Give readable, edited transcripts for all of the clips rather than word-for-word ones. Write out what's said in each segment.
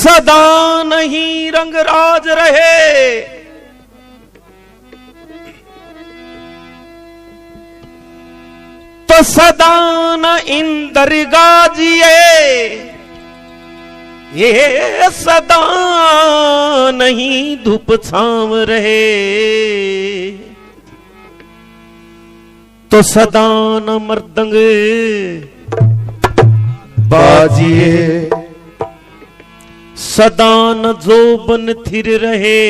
सदा नहीं रंगराज रहे, तो सदा न इंद्र गाजिए, ये सदा नहीं धूप छांव रहे, तो सदा न मर्दंग बाजिए, सदा न जोबन थिर रहे,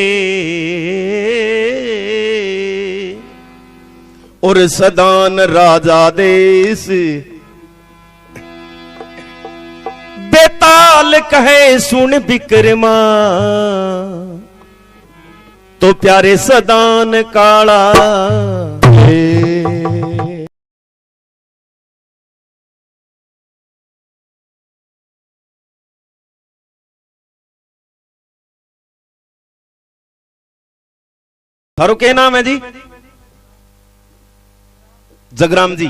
और सदा न राजा देश बेताल कहे सुन बिक्रमा, तो प्यारे सदान काला थारो के नाम है जी? जगराम जी।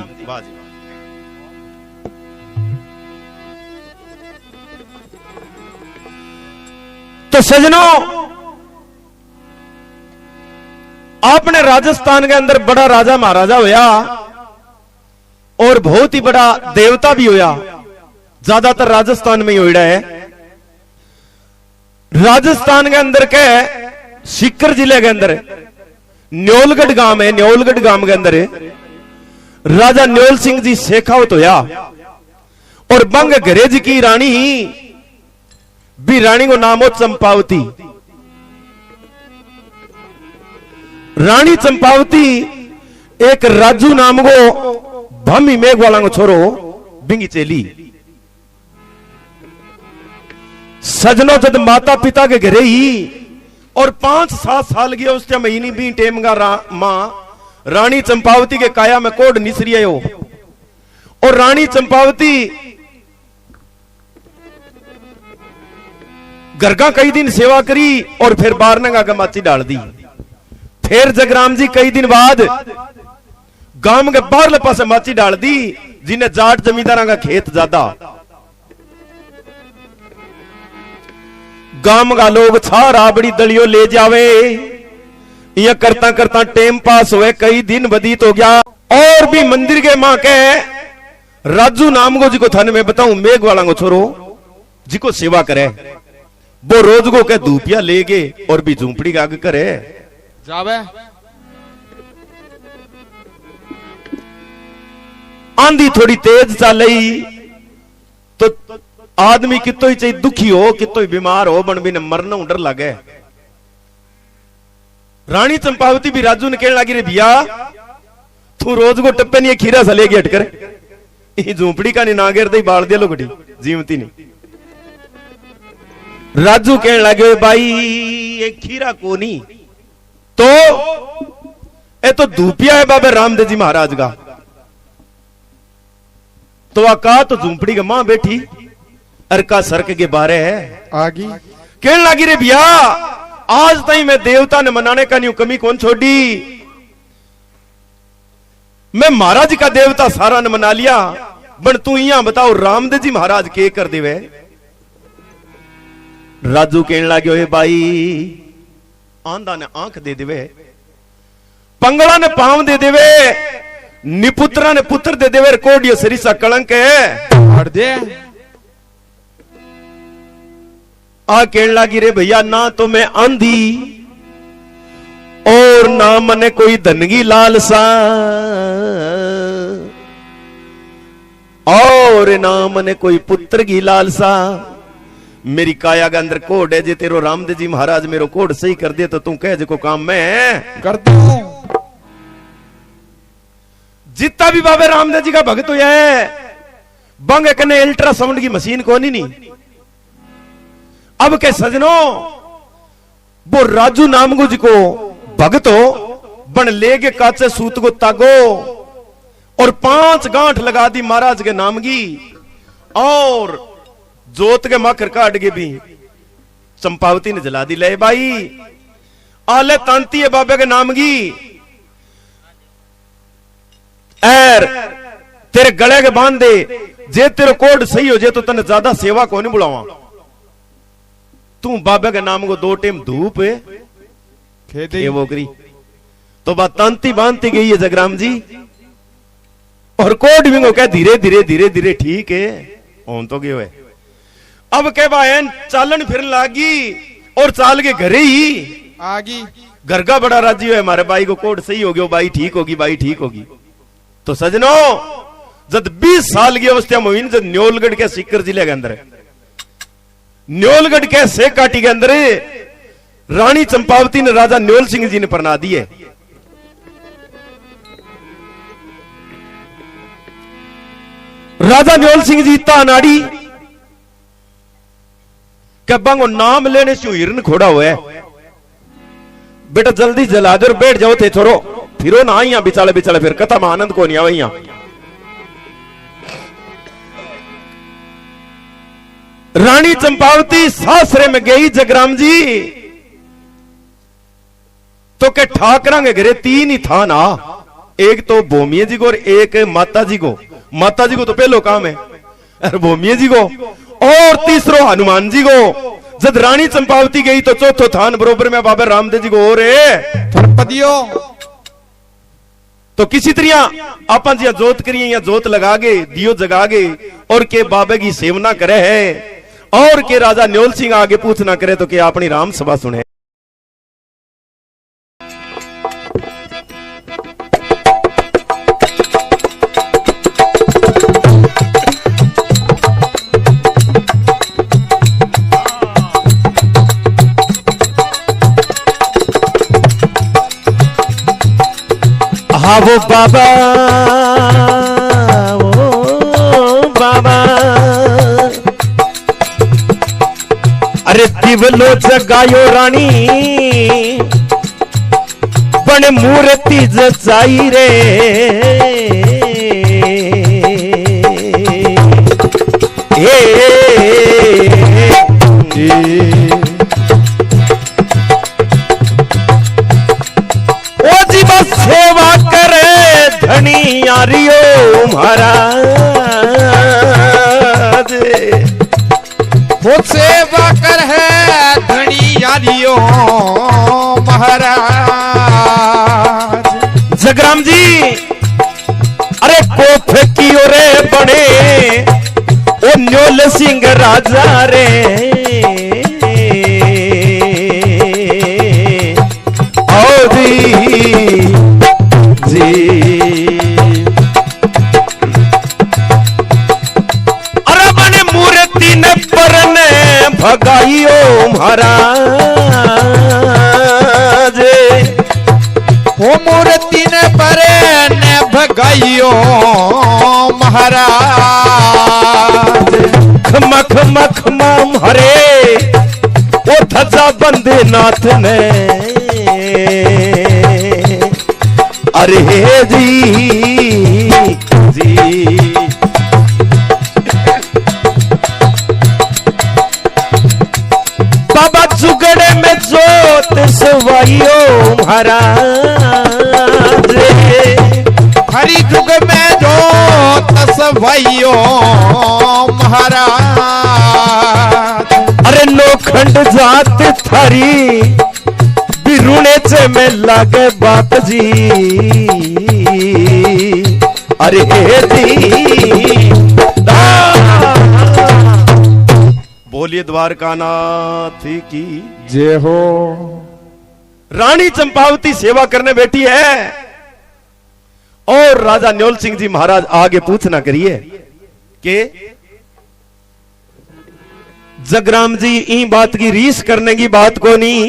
तो सजनों, आपने राजस्थान के अंदर बड़ा राजा महाराजा होया और बहुत ही बड़ा देवता भी होया, ज्यादातर राजस्थान में ही होड़ा है। राजस्थान के अंदर के सीकर जिले के अंदर न्योलगढ़ गांव है, न्योलगढ़ गांव के अंदर राजा न्योल सिंह जी शेखावत होया, और बंग घरेज की रानी भी रानी को नाम हो चंपावती। रानी चंपावती एक राजू नाम को भमी मेघवाला को छोरो बिंगी चेली। सजनों जब माता पिता के घरे ही और 5-7 साल गया उस महीनी भी टेम का मां रानी चंपावती के काया में कोड निसरी आयो, और रानी चंपावती घर का कई दिन सेवा करी और फिर बारनगा का माची डाल दी। फिर जगराम जी कई दिन बाद गांव के बाहरले पासे माची डाल दी, जिन्हें जाट जमींदार का खेत ज्यादा। गांव का लोग छारा बड़ी दलियो ले जावे, यह करता करता टेम पास हुए, कई दिन व्यतीत हो गया। और भी मंदिर के मां के राजू नाम को जिको थाने में बताऊं मेघ वाला को छोरो जिको सेवा करे, वो रोज को के धूपिया ले गए और भी झूंपड़ी का आगे करे जावे। आंधी थोड़ी तेज चल रही तो आदमी कितो ही चाहिए दुखी हो, कितो ही बीमार हो, बन भी ने मरना डर लगे। रानी चंपावती भी राजू ने कहने लगी, रे भैया तू रोज को टप्पे नहीं खीरा सा लेगी हटकर, झूंपड़ी का नहीं ना गिर दे बाल दिया लोगड़ी जीवती नहीं। राजू कहने लगे, भाई ये खीरा को नहीं तो ये तो धूपिया है बाबा रामदेव जी महाराज का। तो आका तो झूंपड़ी के मां बैठी अरका सरक के बारे है आगी कहने लगी, रे भैया आज तक मैं देवता ने मनाने का नहीं कमी कौन छोड़ी, मैं महाराज का देवता सारा ने मना लिया, बन तू यहां बताओ रामदेव जी महाराज के कर देवे। राजू कहने लगे, ओए भाई आंधा ने आंख दे देवे, पंगड़ा ने पांव दे देवे, निपुत्रा ने पुत्र दे देवे, कोडियो सरिसा कलंक है हट दे। आ कहने लगी, रे भैया ना तो मैं आंधी और ना मने कोई धनगी लालसा, और ना मने कोई पुत्र की लालसा, मेरी काया के अंदर कोड है। जे तेरो रामदेव जी महाराज मेरो कोड सही कर दे तो तू कह जो काम मैं कर दूं। जितना भी बाबे रामदेव जी का भक्त हुआ है, बंग कने अल्ट्रासाउंड की मशीन कौन ही नहीं। अब के सजनों वो राजू नाम को जिको भगत हो बन ले के काचे सूत को तागो और 5 गांठ लगा दी महाराज के नाम की, और जोत के मकर काट के भी चंपावती ने जला दी। ले भाई आले तांती है बाबे के नाम की, एर तेरे गले के बांध दे, जे तेरे कोड सही हो जे तो तने ज्यादा सेवा को नहीं बुलावा। तू बाबे के नाम को 2 टाइम धूप ये वो करी तो बात तांती बांधती गई है जगराम जी। और कोड भी को कह धीरे धीरे धीरे धीरे ठीक है ओन तो गयो है। अब कह बहन चालन फिर लागी और चाल के घरे ही आगी। घर का बड़ा राजी है हमारे भाई को कोड सही हो गया भाई ठीक होगी भाई ठीक होगी। तो सजनों जब 20 साल की अवस्था में जब न्योलगढ़ के सीकर जिले के अंदर न्योलगढ़ के से काटी के अंदर रानी चंपावती ने राजा न्योल सिंह जी ने परना दी है। राजा न्योल सिंह जी इतना अनाड़ी कब्बा नाम लेने से हिरन खोड़ा हुआ है। बेटा जल्दी जला दो बैठ जाओ थे छोरो फिरो ना यहाँ बिचाले बिचाले फिर कथा में आनंद को नहीं आवे यहाँ। रानी चंपावती सासरे में गई जगराम जी तो के ठाकरा के घरे 3 ही था ना। एक तो भूमिया जी को और एक माता जी को। माता जी को तो पहलो काम है और भूमिया जी को और तीसरो हनुमान जी को। जब रानी चंपावती गई तो चौथो थान बरोबर में बाबा रामदेव जी को और तो किसी तरह आप जोत करिए या जोत लगा गे दियो जगा गे और के बाबे की सेवना करे है और के राजा न्योल सिंह आगे पूछना करे तो के अपनी राम सभा सुने। हाँ वो बाबा अरे दिवलो जगायो रानी बन मूर्ति जचाई रे ओ जी बस सेवा करे धनी यारियो महाराज वो सेवा कर है धनी यारियो महाराज। जगराम जी अरे कोफ की ओरे बड़े ओ न्योल सिंह राजा रे आओ जी अरे बने मूर्ति ने परने भगाइयो महाराज। वो मूर्ति ने परने भगाइयो महाराज। खमा खमा खमा हरे ओ धजा बंदे नाथ ने अरे जी बाबा जुगड़े में जोत सवाइयो महाराज। हरी जुग में जोत सवाइयो महाराज। अरे लोखंड जात थारी बिरुणे से में लागे बात जी अरे जी बोलिए द्वारका नाथ की जय हो। रानी चंपावती सेवा करने बैठी है और राजा न्योल सिंह जी महाराज आगे पूछना करिए कि जगराम जी इन बात की रीस करने की बात को नहीं।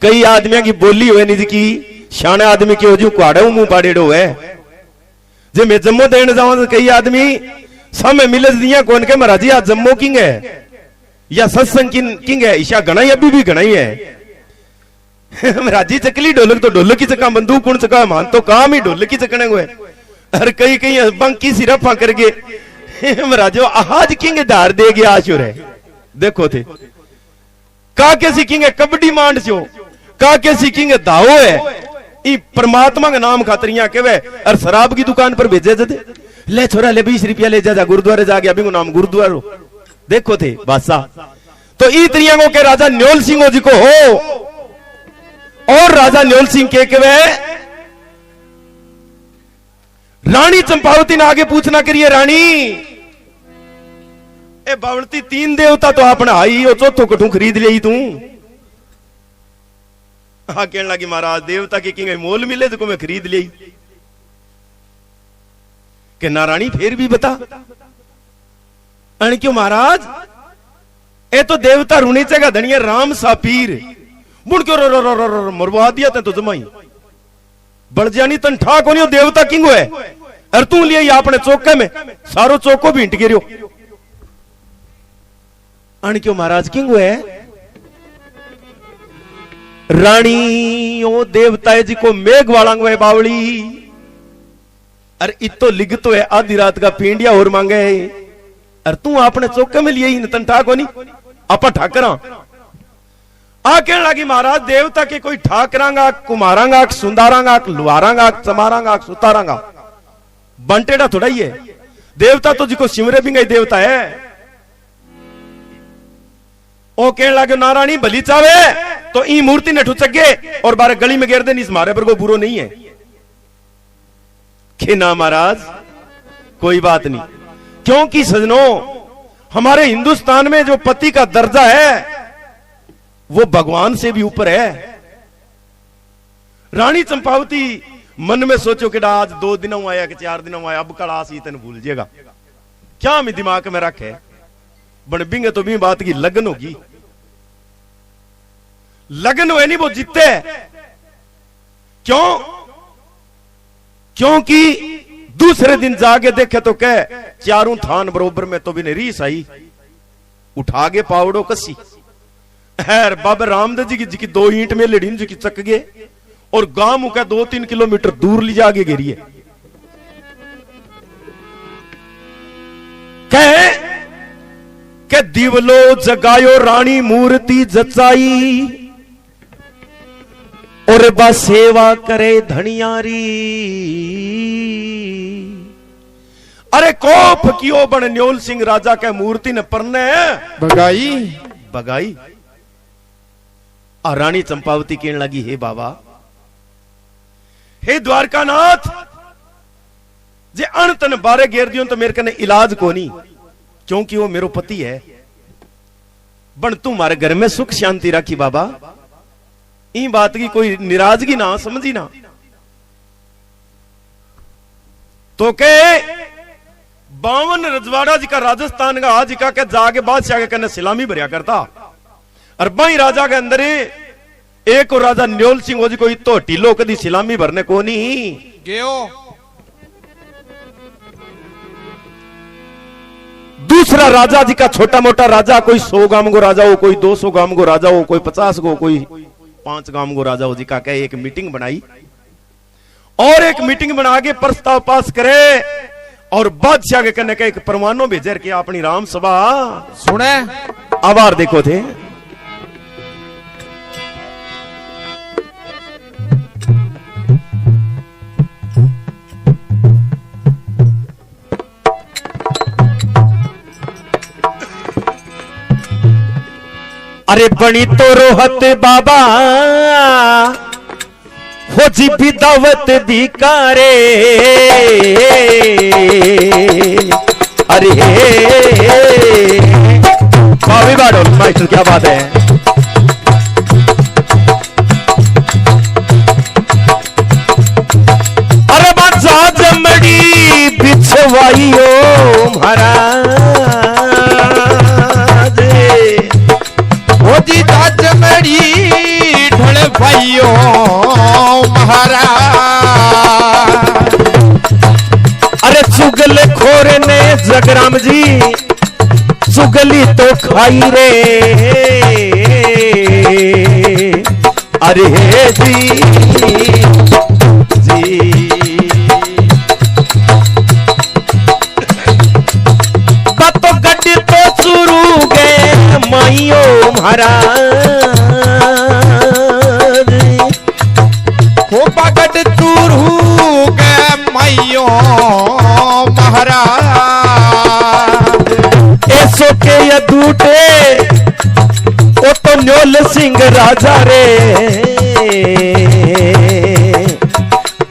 कई आदमियों की बोली हुए निज की शाने आदमी की हो कुआड़े मुंह पाड़ेड़ो है जे मैं जम्मू देने जाऊं तो कई आदमी समय मिले दिया कौन के महाराज जी आज जम्मू किंग है या सत्संग किंग है ईशा गणाई अभी भी गणाई है। महाराज जी चकली ढोलक तो ढोलक की चका बंदूक कौन चका मान तो काम ही ढोलक की चकने को है। और कई कई बंकी सिरफा करके महाराज आज किंग धार दे गया आशुर है देखो थे का के सीखेंगे कबड्डी मांड से का के सीखेंगे दाओ है परमात्मा का नाम खातर यहाँ के वे और शराब की दुकान पर भेजे थे ले छोरा ले 20 रुपया ले जा गुरुद्वारे जाके अभी को नाम गुरुद्वारो देखो थे बादशाह तो ई त्रियांगों के राजा न्योल सिंह जी को हो, और राजा न्योल सिंह के वे रानी चंपावती ने आगे पूछना करिए, रानी ए बावलती तीन देवता तो आपने आई और चौथो कठू खरीद ली तू। हाँ कहने लगी महाराज देवता के किंग मोल मिले तो मैं खरीद ली कि ना रानी फिर भी बता अण क्यों महाराज ए तो देवता रुणी चेगा धनिया राम सा पीर बुण क्यों रो रो रो रो रो मरवा दिया तो जमाई बढ़ जानी तन ठाक होनी देवता किंग है और तू लिए आपने चौके में सारो चौको भी हिंट गिरो अण क्यों महाराज किंग है रानी ओ देवता है जी को मेघ वालांग है बावली अरे इतो लिख तो है आधी रात का पिंडिया और मांगे है अरे तू आपने चौके में लिए ही तन ठाक होनी आपा ठाकरा आ कहने लगी महाराज देवता के कोई ठाकरांगा कुमारांगा सुंदारांगा लुहारांगा चमारांगा सुतारांगा बंटेड़ा थोड़ा ही है देवता तो जी को सिमरे भी गई देवता है ओ कहने लगे नारायणी भली चावे तो ई मूर्ति ने ठुचगे और बारे गली में गिर दे इस मारे पर कोई बुरो नहीं है कि ना महाराज कोई बात नहीं क्योंकि सजनों हमारे हिंदुस्तान में जो पति का दर्जा है वो भगवान से भी ऊपर है। रानी चंपावती मन में सोचो कि आज 2 दिनों आया कि 4 दिनों आया अब कल आसी तेन भूल जाएगा क्या मैं दिमाग में रखे बन बिंगे तो भी बात की लगन होगी लगन हुए नहीं वो जीते क्यों क्योंकि दूसरे दिन जाके देखे तो कह चारों थान बरोबर में तो भी नहीं रीस आई उठा के पावड़ो कसी हैर बाबा रामदेव जी की 2 ईंट में लड़ी जी की चक गए और गांव का 2-3 किलोमीटर दूर ले जाके गिरिए कहे के दिवलो जगायो रानी मूर्ति जचाई और बा सेवा करे धनियारी अरे कोप कियो बन न्योल सिंह राजा के मूर्ति ने परने बगाई बगाई आ रानी चंपावती कहने लगी हे बाबा हे द्वारकानाथ जे अणतन बारे घेर दियो तो मेरे कने इलाज को नहीं क्योंकि वो मेरो पति है बन तुम्हारे घर में सुख शांति रखी बाबा इन बात की कोई निराजगी ना समझी ना तो के 52 रजवाड़ा जी का राजस्थान का आज का के जाके बादशाह के कने सलामी भरिया करता और बाई राजा के अंदर एक और राजा न्योल सिंह जी को तो टीलो कदी सलामी भरने को नहीं गयो दूसरा राजा जी का छोटा मोटा राजा कोई 100 गांव को राजा हो कोई 200 गांव को राजा हो कोई 50 को कोई 5 गांव को राजा हो जी का कहे एक मीटिंग बनाई और एक मीटिंग बना के प्रस्ताव पास करे और बादशाह के कन्ने का एक परमाणु भेजर के अपनी राम सभा सुने आभार देखो थे अरे बनी तो रोहत बाबा हो जी भी दावत दी कारे अरे बाबी बाडो मास्टर क्या बात है अरे बाजा जमड़ी बिछवाई ओ महाराज जी जमड़ी ढल भाइयों महाराज अरे चुगल खोर ने जगराम जी चुगली तो खाई रे अरे जी तो गड्डी तो शुरू गए माइयो महाराज हो पगट चूरू गए माइयो महाराज ऐसो के ये दूटे सिंह राजा रे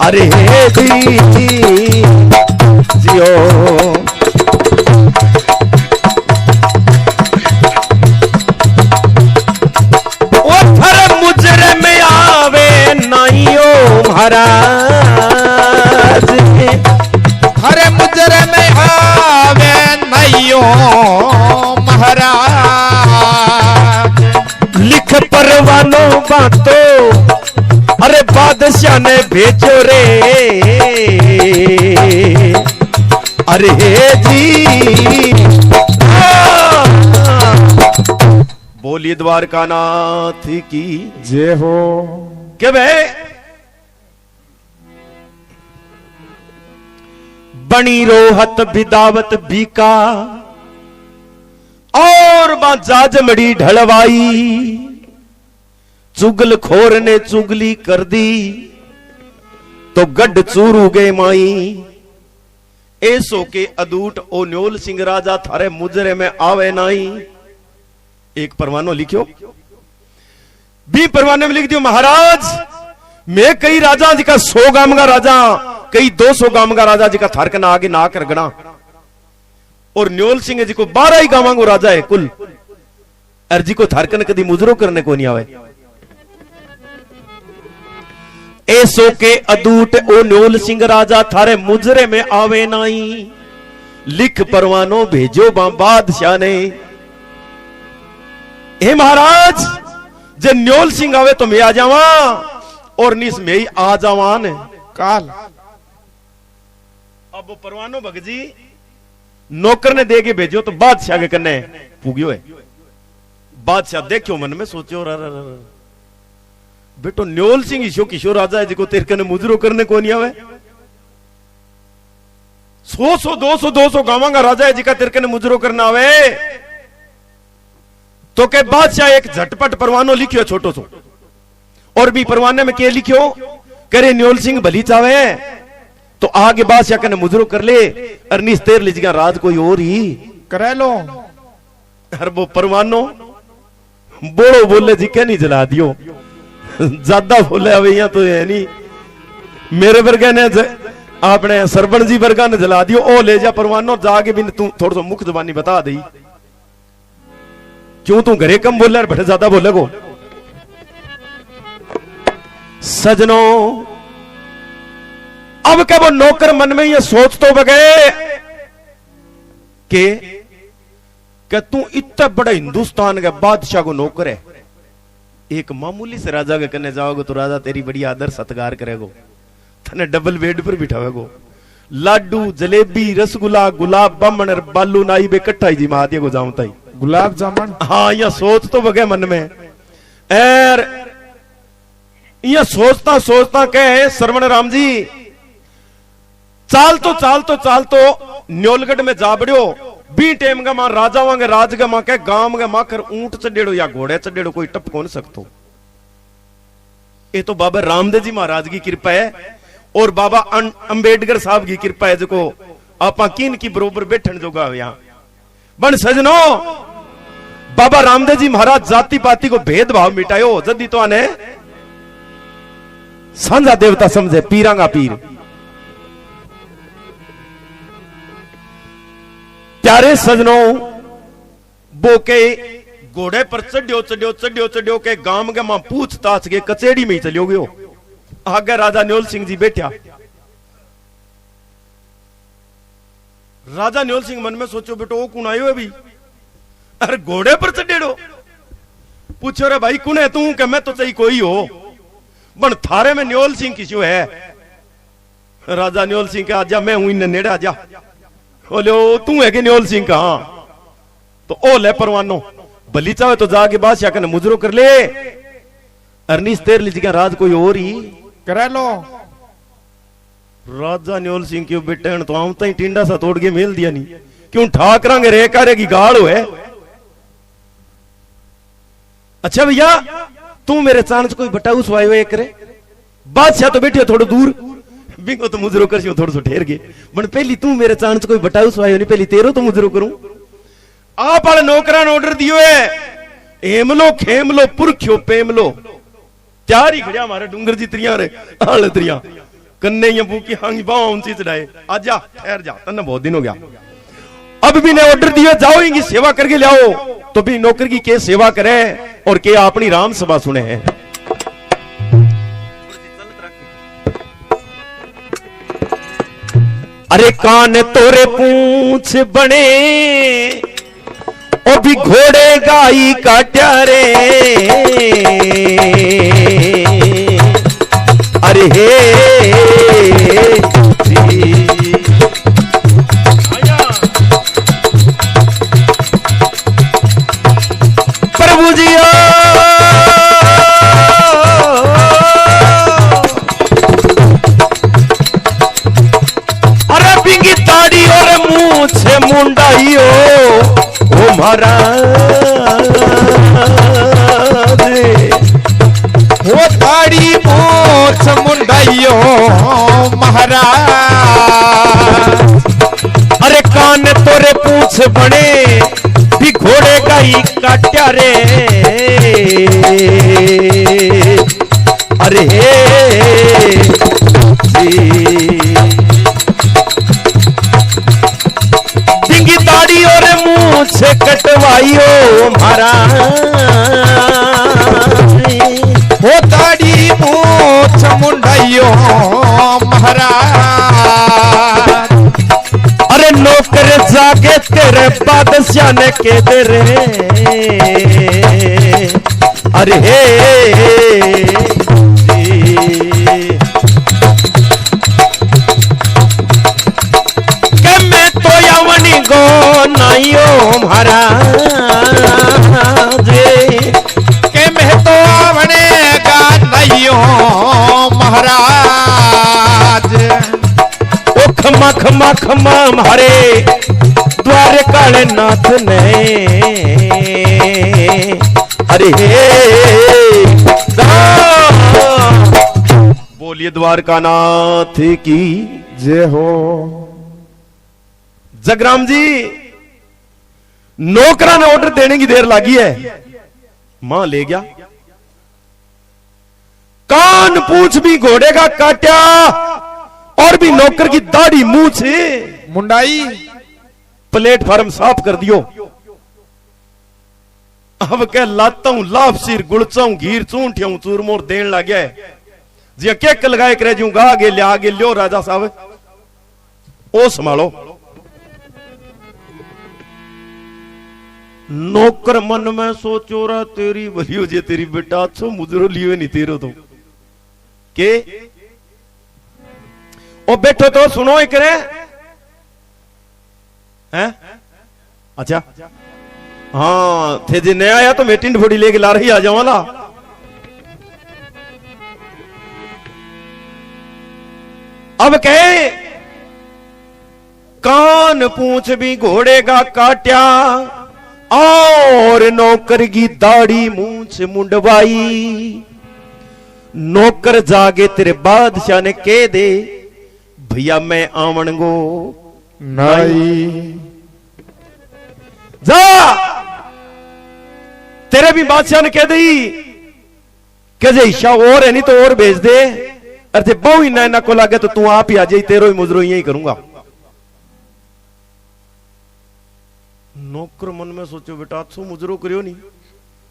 अरे दी जियो ओ थर मुजरे में आवे नाइयो महाराज हरे मुजरे में आवे नैयो महाराज लिख परवानो बातो अरे बादशाह ने भेजो रे अरे जी बोलिए द्वारका नाथ की जय हो। के भाई बनी रोहत बिदावत बीका और बाजाज मड़ी ढलवाई चुगल खोर ने चुगली कर दी तो गड्ढ चूरू गए माई ऐसो के अदूट ओ न्योल सिंह राजा थारे मुजरे में आवे नाई। एक परवानो लिखियो बी परवाने में लिख दियो महाराज मैं कई राजा जी का 100 गाम का राजा कई 200 गाम का राजा जी का थारकना आगे ना कर गणा और न्योल सिंह जी को 12 ही गांव को राजा है कुल अर्जी को थारकन कदी मुजरो करने को नहीं आवे। ऐसो के अदूट ओ न्योल सिंह राजा थारे मुजरे में आवे नाई लिख परवानो भेजो बादशाह ने। हे महाराज जे न्योल सिंह आवे तो मैं आ जावा और निस में ही आ जावान काल। अब वो परवानो भगजी नौकर ने दे के भेजो तो बादशाह के कन्ने पुगियो है। बादशाह देखियो मन में सोचो बेटो न्योल सिंह ईशो किशोर राजा है जिको तेरे कने मुजरो करने को नहीं आवे 100 200 गांव का राजा है जिका तेरे कने मुजरो करना आवे तो के बादशाह एक झटपट परवानो लिखियो छोटो सो और भी परवाने में क्या लिखियो करे न्योल सिंह भली चावे तो आगे बादशाह कने मुजरो कर ले अरनीस तेर लीजिएगा राज कोई और ही करे लो। हर वो परवानो बोलो बोले जी क्या नहीं जला दियो ज्यादा बोले अब यहाँ तो है नहीं मेरे वर्गा ने आपने सरबण जी वर्गा ने जला दियो ओ ले जा परवानो जाके भी तू थोड़ा सा मुख जबानी बता दी क्यों तू घरे कम बोले और बड़े ज्यादा बोले को। सजनों अब क्या वो नौकर मन में ये सोच तो बगे कि तू इतना बड़ा हिंदुस्तान का बादशाह को नौकर है एक मामूली से राजा के कन्ने जाओगे तो राजा तेरी बड़ी आदर सत्कार करेगो तने डबल बेड पर बिठावेगो लाडू जलेबी रसगुल्ला गुलाब बामण बालू नाई बे इकट्ठा ही जी महादिया को जाऊं ताई गुलाब जामुन। हाँ यह सोच तो बगे मन में एर यह सोचता सोचता कहे सरवण राम जी चाल तो न्योलगढ़ में जा बड़ियो बी टेम का मां राजा वांगे राज का मां के गांव का मां कर ऊंट चढ़ेड़ो या घोड़े चढ़ेड़ो कोई टप कौन सकतो। ये तो बाबा रामदेव जी महाराज की कृपा है और बाबा अंबेडकर साहब की कृपा है जो आपा किन की बरोबर बैठन जोगा यहाँ बन सजनो बाबा रामदेव जी महाराज जाति पाति को भेदभाव मिटायो जदी तो आने सांझा देवता समझे पीरांगा पीर प्यारे सजनों वो के घोड़े पर चढ़ियो के गांव के मां पूछताछ के कचेड़ी में ही चलियो गयो आगे राजा न्योल सिंह जी बैठा। राजा न्योल सिंह मन में सोचो बेटो वो कौन आयो अभी अरे घोड़े पर चढ़ेड़ो पूछो रे भाई कौन है तू कि मैं तो चाहिए कोई हो बन थारे में न्योल सिंह किसो है। राजा न्योल सिंह के आजा मैं हूं इन नेड़े आजा बोले तू है कि न्योल सिंह का हाँ तो ओ ले परवानो भली चाहे तो जाके बादशाह कने मुजरो कर ले अरनीस तेर लीजिएगा राज कोई और ही करे लो। राजा न्योल सिंह क्यों बेटे तो हम तो टिंडा सा तोड़ के मेल दिया नहीं क्यों ठाकरांगे रे करेगी गाड़ है। अच्छा भैया तू मेरे चांद कोई बटाऊ सुवाई हुए करे बादशाह तो बैठे थोड़ा दूर बिंगो तो मुजरो कर थोड़ा सा ठहर गए बन पहली तू मेरे चांद कोई बटाऊ सुवाई नहीं पहली तेरो तो मुजरो करूं आप वाले नौकरा ने ऑर्डर दियो है एमलो खेमलो पुरख्यो पेमलो त्यार ही खड़िया हमारे डूंगर जी त्रिया रे हाल त्रिया कन्ने ये भूखी हांगी बाव ऊंची चढ़ाए आजा ठहर जा तन्ने बहुत दिन हो गया अब भी ने ऑर्डर दिया जाओ इनकी सेवा करके ले आओ तो भी नौकर की के सेवा करे और के अपनी राम सभा सुने हैं। अरे कान तोरे पूंछ बने ओ भी घोड़े गाई काट्या रे अरे हे प्रभु जी अरे बिंगी ताड़ी और मुंह से मुंडाइयो ओ महाराज वो दाढ़ी मोछ मुंडाइयो महाराज अरे कान तोरे पूछ बने भी घोड़े गाई काट्या रे अरे डिंगी दाढ़ी और मुंह से कटवाइयो महाराज वो दाढ़ी मोछ मुंडाइयो महाराज अरे नौकर जागे तेरे बादशाह ने के दे रे अरे के मैं तो यवनी गो नाइयो महाराज के मैं तो आवने का नाइयो महाराज खमा खमा खमा मारे द्वारे काले नाथ ने अरे बोलिए द्वारका नाथ की जय हो। जगराम जी नौकरा ने ऑर्डर देने की देर लगी है मां ले गया कान पूछ भी घोड़े का काट्या और भी नौकर की दाढ़ी मुंह से मुंडाई प्लेटफार्म साफ कर दियो अब कह लाता हूं लाभ सिर गुड़चाऊं घीर चूंठियाऊं चूरमोर देन लग गया है जी केक लगाए करे जूं गा आगे लियो राजा साहब ओ संभालो नौकर मन में सोचो रहा तेरी भलियो जे तेरी बेटा अच्छो मुजरो लियो नहीं तेरो तो के ओ बैठो तो सुनो एक रे हैं अच्छा हाँ थे जी नया आया तो मैं टिंड फोड़ी लेके ला रही आ जाओ वाला अब कहे कान पूछ भी घोड़े का काट्या और नौकर की दाढ़ी मुंह से मुंडवाई नौकर जागे तेरे बादशाह ने कह दे भैया मैं आवन गो नहीं जा तेरे भी बादशाह ने कह दी कह जे ईशा और है नहीं तो और भेज दे अरे बहु ही ना को लगे तो तू आप ही आ जाई तेरो ही मुजरो यही करूंगा नौकर मन में सोचो बेटा अच्छो मुजरो करियो नहीं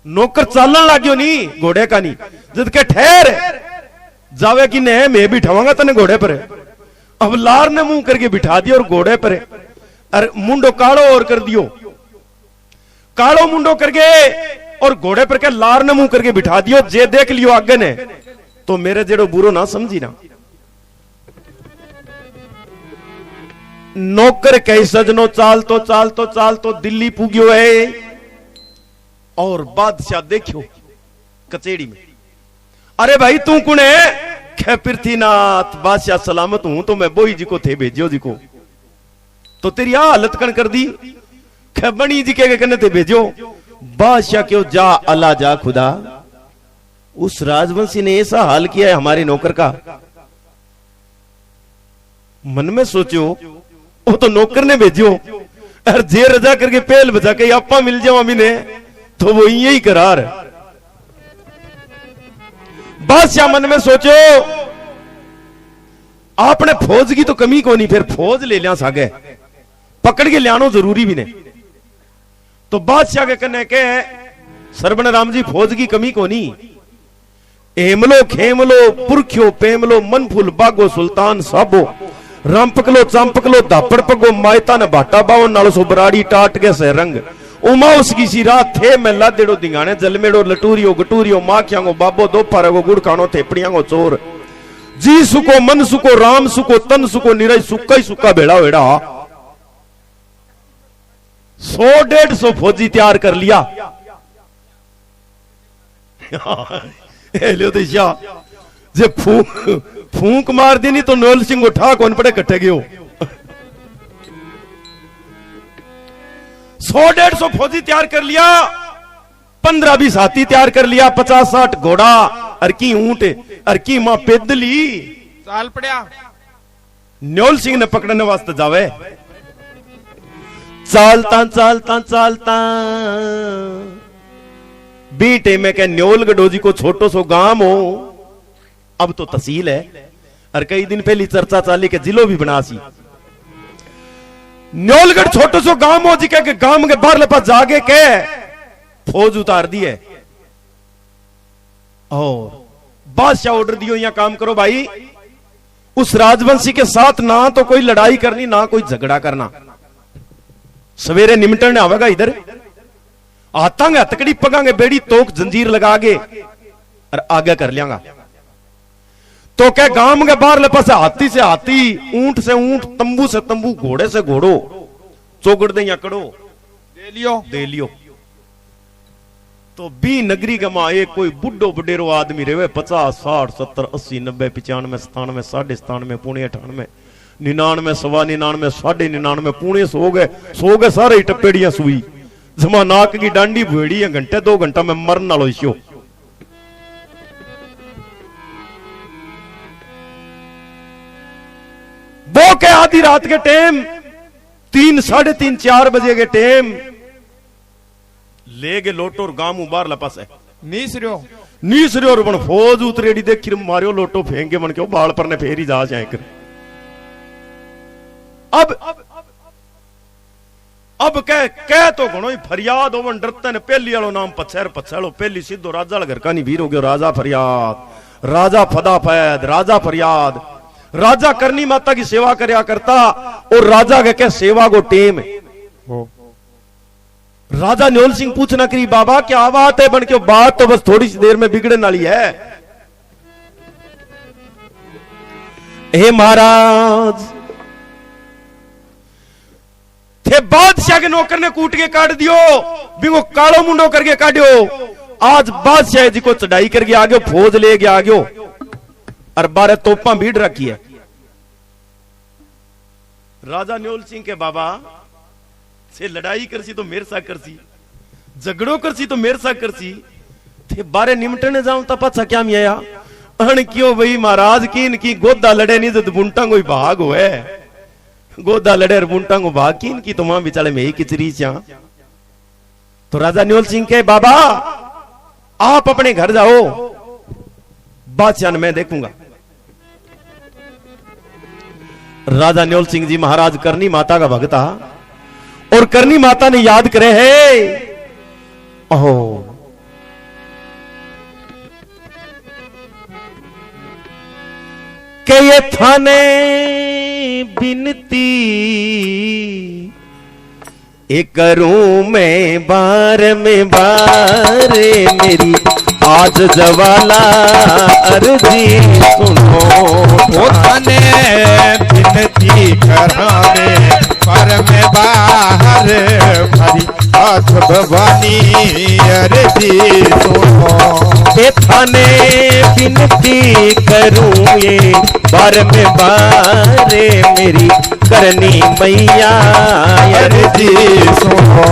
नौकर चालन लाग्यो नहीं घोड़े का नहीं जद के ठहर जावे कि नहीं मैं बिठावांगा तने घोड़े पर अब लार ने मुंह करके बिठा दिया और घोड़े पर अरे मुंडो कालो और कर दियो कालो मुंडो करके और घोड़े पर के लार ने मुंह करके बिठा दियो जे देख लियो आगे ने तो मेरे जेड़ो बुरो ना समझी ना नौकर कई सजनो चाल तो दिल्ली पुगियो है और बादशाह देखियो कचेड़ी में अरे भाई तू कौन है खे पृथ्वीनाथ बादशाह सलामत हूं तो मैं बोई जी को थे भेजियो जी को तो तेरी हालत कन कर दी खे बनी जी के कने थे भेजो बादशाह क्यों जा अल्लाह जा खुदा उस राजवंशी ने ऐसा हाल किया है हमारे नौकर का मन में सोचो वो तो नौकर ने भेजो और जे रजा करके पहल बजा के आपा मिल जाओ अमी ने तो वो यही करार। बादशाह मन में सोचो आपने फौज की तो कमी को नहीं, फिर फौज ले लिया सागे पकड़ के लियानो जरूरी भी नहीं। तो बादशाह के कहने के सरबन राम जी फौज की कमी को नहीं, हेमलो खेमलो पुरख्यो पेमलो मनफुल बागो सुल्तान साबो रामपकलो चांपकलो धापड़ पगो मायता ने भाटा बाओ नालो सो बराड़ी टाट के से रंग उमा उसकी सी रात थे मैं लादेड़ो दिंगाने जलमेड़ो लटूरियो गटूरियो माखियांगो बाबो दोपहर गुड़ खानो थेपड़ियांगो चोर जी सुको मन सुको राम सुको तन सुको निरय सुक्का ही सुक्का भेड़ा वेड़ा 100-150 फौजी तैयार कर लिया। तो जे फूंक मार दी नहीं तो नौल सिंह उठा कौन पड़े कट्टे गयो। 100-150 फौजी तैयार कर लिया, 15-20 हाथी तैयार कर लिया, 50-60 घोड़ा अरकी ऊंट अरकी मां पैदली चाल पड़ा। न्योल सिंह ने पकड़ने वास्ते जावे, चालता चालता चालता बीटे में क्या न्योल गडोजी को छोटो सो गांव हो, अब तो तहसील है और कई दिन पहली चर्चा चाली के जिलो भी बना सी। न्योलगढ़ छोटो सो गांव हो जी के गांव के बाहर पास जागे के फौज उतार दी है और बादशाह ऑर्डर दियो यहाँ काम करो भाई, उस राजवंशी के साथ ना तो कोई लड़ाई करनी ना कोई झगड़ा करना, सवेरे निमटने आवेगा इधर आतांगे हथकड़ी पकांगे बेड़ी तोक जंजीर लगा के और आगे कर लियांगा। तो क्या गांव के बाहर पास हाथी से हाथी ऊंट से ऊंट तंबू से तंबू घोड़े से घोड़ो चौगड़ दे या कड़ो दे लियो। तो बी नगरी के मां एक कोई बुढ़ो बुढ़ेरो आदमी रहे 50 60 70 80 90 95 97 97 पुणे 98 99 सवा 99 साढ़े 99 पुणे सो गए सारे ही टप्पेड़ियां सुई जमा नाक की डांडी भेड़ी है घंटे 2 घंटा में मरन वालो इश्यो। वो के आधी रात के टाइम 3 साढ़े 3 4 बजे के टाइम ले गए लोटो और गांव बाहर लपस है नीस रियो और बन फौज उतरेड़ी देख मारियो लोटो फेंक के बन के बाल पर ने फेरी जा जाए कर। अब कह तो घणो ही फरियाद होवन डरते ने पहली वालो नाम पछेलो पहली सीधो राजा घर का नहीं भीर हो गयो राजा फरियाद राजा फदा फैद राजा फरियाद। राजा करनी माता की सेवा करया करता और राजा के सेवा को टेम राजा न्योल सिंह पूछना करी बाबा क्या बात है बन के बात तो बस थोड़ी सी देर में बिगड़ने वाली है। हे महाराज थे बादशाह के नौकर ने कूट के काट दियो बिंगो कालो मुंडो करके काटियो। आज बादशाह जी को चढ़ाई करके आ गयो फौज ले गया आ गयो और 12 तोपा भीड़ रखी है। राजा न्योल सिंह के बाबा से लड़ाई करसी तो मेरे साथ करसी झगड़ो करसी तो मेरे साथ करसी थे 12 निमटने जाऊं ता पाछा क्या मिया अन क्यों भाई महाराज किन की गोदा लड़े नहीं तो बुंटा कोई भाग होए गोदा लड़े और बुंटा को भाग किन की तो वहां बिचारे में ही किचरी चा। तो राजा न्योल सिंह के बाबा आप अपने घर जाओ बादशाह ने मैं देखूंगा। राजा न्योल सिंह जी महाराज करनी माता का भक्त था और करनी माता ने याद करे है ओहो के ये थाने बिनती एक करूं मैं बार में बारे मेरी आज जवाला अर्जी सुनो वो थाने बिनती करावे पर में बाहर भरी आस भवानी अर्जी सुनो के थाने बिनती करूं ये बार में बारे मेरी करनी मैया अर्जी सुनो।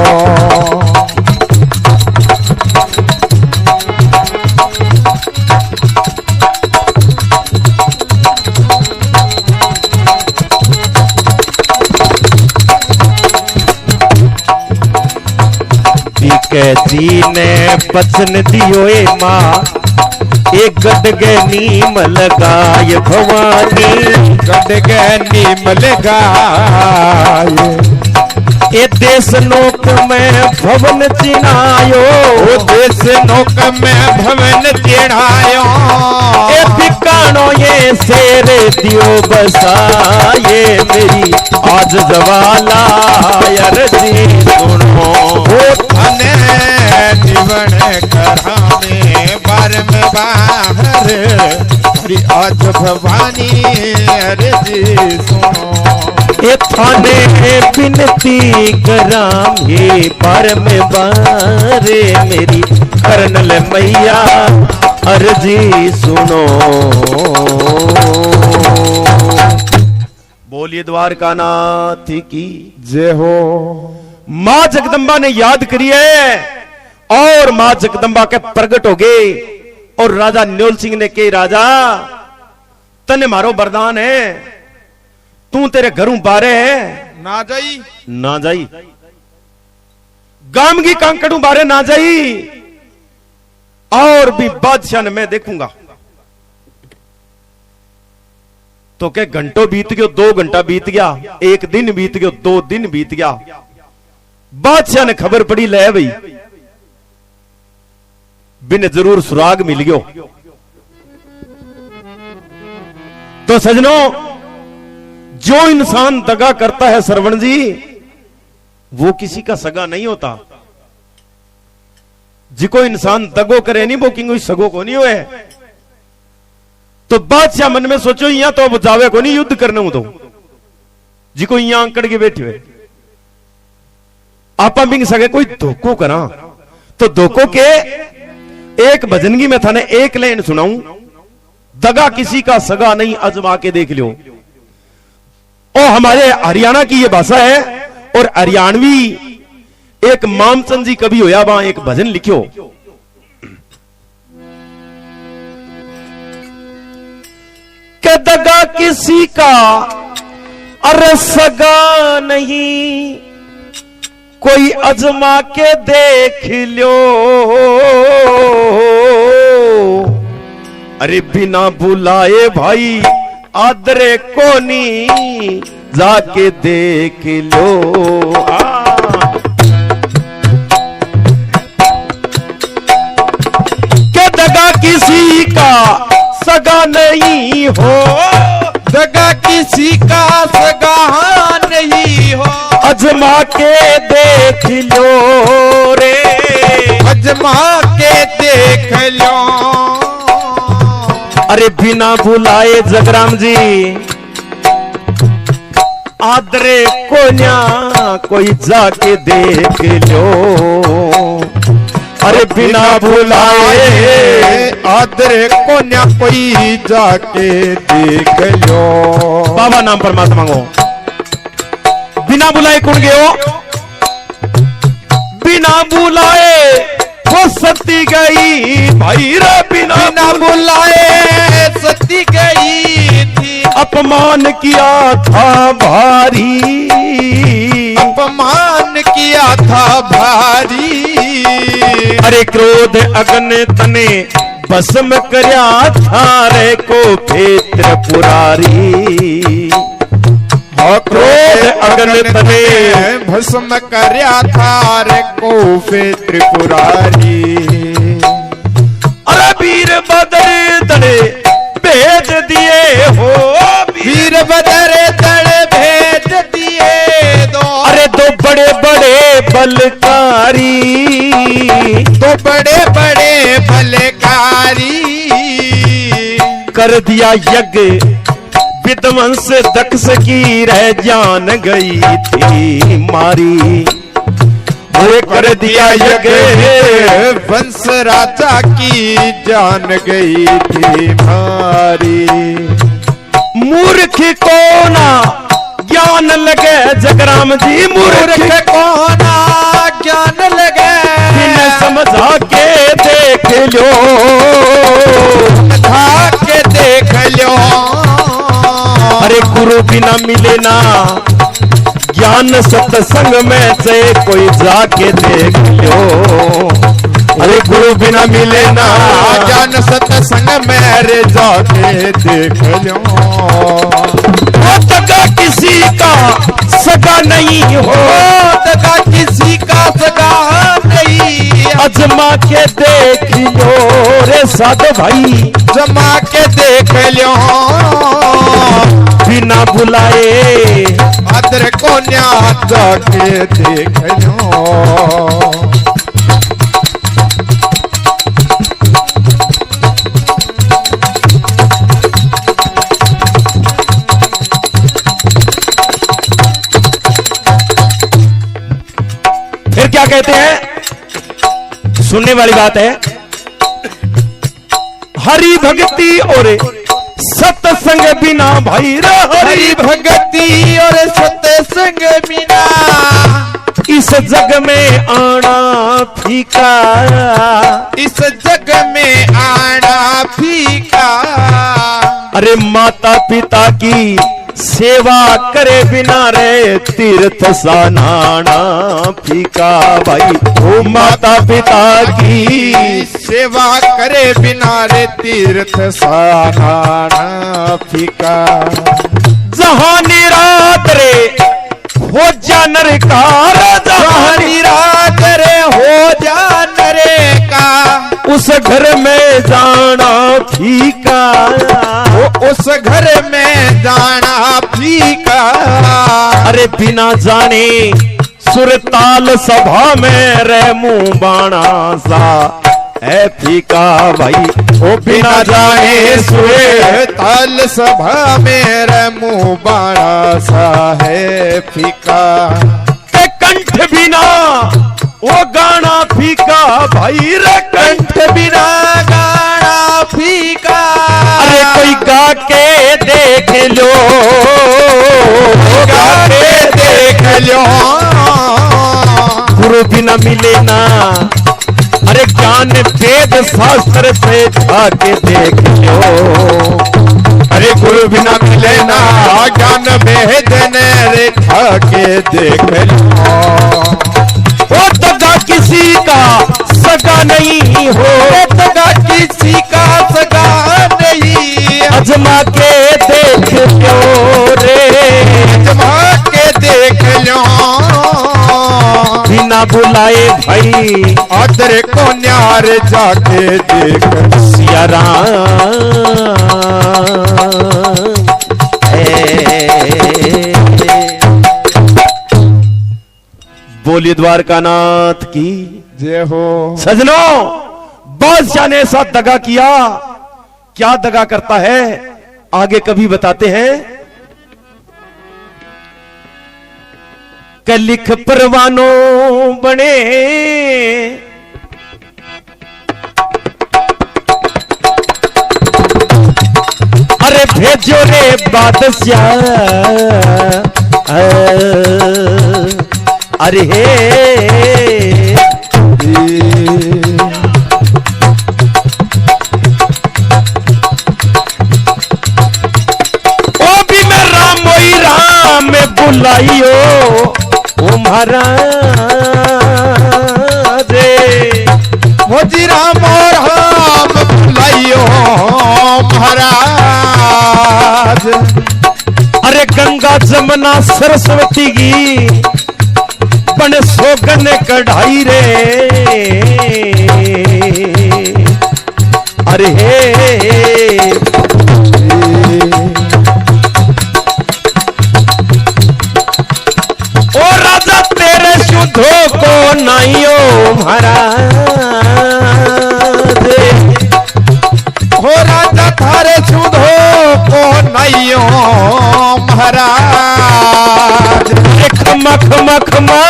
के जी ने बचन दियो ए माँ एक गदगे नीम लगाए भवानी गदगे नीम लगाए ए देश नोक में भवन चिनायो ओ देश नोक में भवन चिढ़ायो ए ठिकानो ये शेर दियो बसा ये मेरी आज जवाला अर्जी सुनो ओ थने निवण कराने बार में बाहर हरी आज भवानी अर्जी सुनो ए थाने बिनती कराम हे पर में बारे मेरी कर्नल मैया अर्जी सुनो बोलिए द्वारका नाथ की जय हो। मां जगदम्बा ने याद करी है और मां जगदम्बा के प्रगट हो गए और राजा न्योल सिंह ने कही राजा तने मारो वरदान है तू तेरे घरों बारे है ना जाई ना जाई गाम की कांकड़ू बारे ना जाई और भी बादशाह ने मैं देखूंगा तो क्या घंटों बीत गयो 2 घंटा बीत गया 1 दिन बीत गयो 2 दिन बीत गया बादशाह ने खबर पड़ी ले भाई बिन जरूर सुराग मिल गयो तो सजनों जो इंसान दगा करता है श्रवण जी वो किसी का सगा नहीं होता जिको इंसान दगो करे नहीं वो किंग सगो को नहीं हुए तो बादशाह मन में सोचो यहां तो अब जावे को नहीं युद्ध करने तो जिको यहां अंकड़ के बैठे हुए आपा बिंग सके कोई धोखो करा तो धोखो के एक भजनगी में थाने एक लाइन सुनाऊं दगा किसी का सगा नहीं अजमा के देख लो और हमारे हरियाणा की ये भाषा है और हरियाणवी एक मामचंद जी कभी होया वहां एक भजन लिखो के दगा किसी का अरे सगा नहीं कोई अजमा के देख लो अरे बिना बुलाए भाई आदरे कोनी जाके देख लो के दगा किसी का सगा नहीं हो दगा किसी का सगा नहीं हो अजमा के देख लो रे अजमा के देख लो अरे बिना बुलाए जगराम जी आदरे कोन्या कोई जाके देख लो अरे बिना बुलाए आदरे कोन्या कोई जाके देख लो बाबा नाम परमात्मा मांगो बिना बुलाए कौन गयो बिना बुलाए वो सती गई भाई रे बिना बुलाए सती गई थी अपमान किया था भारी अपमान किया था भारी अरे क्रोध अगन तने भस्म करया था रे को क्षेत्र पुरारी क्रोध अगन तने भस्म करया था रे को त्रिपुरारी अरे वीर बदर दड़े भेज दिए हो वीर बदर दड़े भेज दिए दो अरे दो बड़े बड़े बलकारी दो बड़े बड़े बलकारी कर दिया यज्ञ विध्वंस दक्ष की रह जान गई थी मारी वो कर दिया यज्ञ वंश राजा की जान गई थी मारी मूर्ख को ना ज्ञान लगे जगराम जी मूर्ख को ना ज्ञान लगे समझा के देख लो समझा के देख लो अरे गुरु बिना मिले ना ज्ञान सत्संग में से कोई जाके देख लो। अरे गुरु बिना मिले ना ज्ञान सत्संग मेरे जाके देख लो। वो दगा किसी का सगा नहीं हो, दगा किसी का सगा नहीं, अजमा के देख लो रे साधो भाई, जमा के देख लो। बिना बुलाए अदर को न्या जाके देख लो। फिर क्या कहते हैं, सुनने वाली बात है, हरि भक्ति और सत्संग बिना भाई रे, हरि भक्ति और सत्संग बिना इस जग में आना फीका, इस जग में आना फीका। अरे माता पिता की सेवा करे बिना रे तीर्थ सानाना फीका भाई। ओ माता पिता की सेवा करे बिना रे तीर्थ सानाना फीका। जहां निरात रे हो जा नरकार, जहां निरात रे हो जा नरे का, उस घर में जाना फीका, उस घर में जाना फीका। अरे बिना जाने सुरताल सभा में रे मुंह बाणा सा है फीका भाई। ओ बिना जाने सुरताल सभा में रे मुंह बाणा सा है फीका। के कंठ बिना वो गाना फीका भाई रे, कंठ बिना गाना फीका। अरे कोई गा के देख लो, गा के देख लो। गुरु बिना मिले ना, अरे ज्ञान वेद शास्त्र से जाके देख लो। अरे गुरु बिना मिले ना, ज्ञान वेद ने रेखा के देख लो। वो दगा किसी का सगा नहीं हो, दगा किसी का सगा नहीं, अजमा के देख लो रे, अजमा के देख लो। बिना बुलाए भाई अदर को न्यार जाके देख सिया राम। बोलिए द्वारकानाथ की जय हो। सजनों, बादशाह ने ऐसा दगा किया, क्या दगा करता है आगे कभी बताते हैं। कि लिख परवानों बने, अरे भेजो रे बादशाह, अरे हे ओ भी मैं राम वही राम में बुलाइयो ओ महाराज, मोजी राम और हम बुलाइयो महाराज। अरे गंगा जमुना सरस्वती की बन सोगन कढ़ाई रे, अरे हे ओ राजा तेरे शुद्धो को नाइयो महाराज, हो राजा थारे शुद्धो को नाइयो महाराज। खमा खमा खमा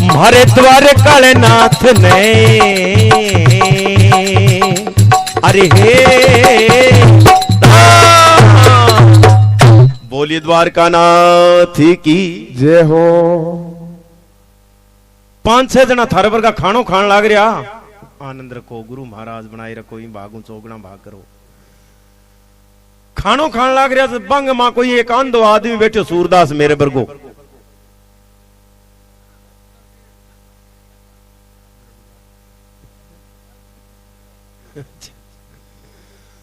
मारे द्वारे काले नाथ ने, अरे हे बोलिए द्वारकानाथ की जय हो। 5-6 जना थारे पर का खानो खान लाग रहा, आनंद रखो गुरु महाराज बनाए रखो, ही भागू चौगना भाग करो। खानो खान लग रहा बंग मां कोई एक अंधो आदमी बैठो सूरदास मेरे बरगो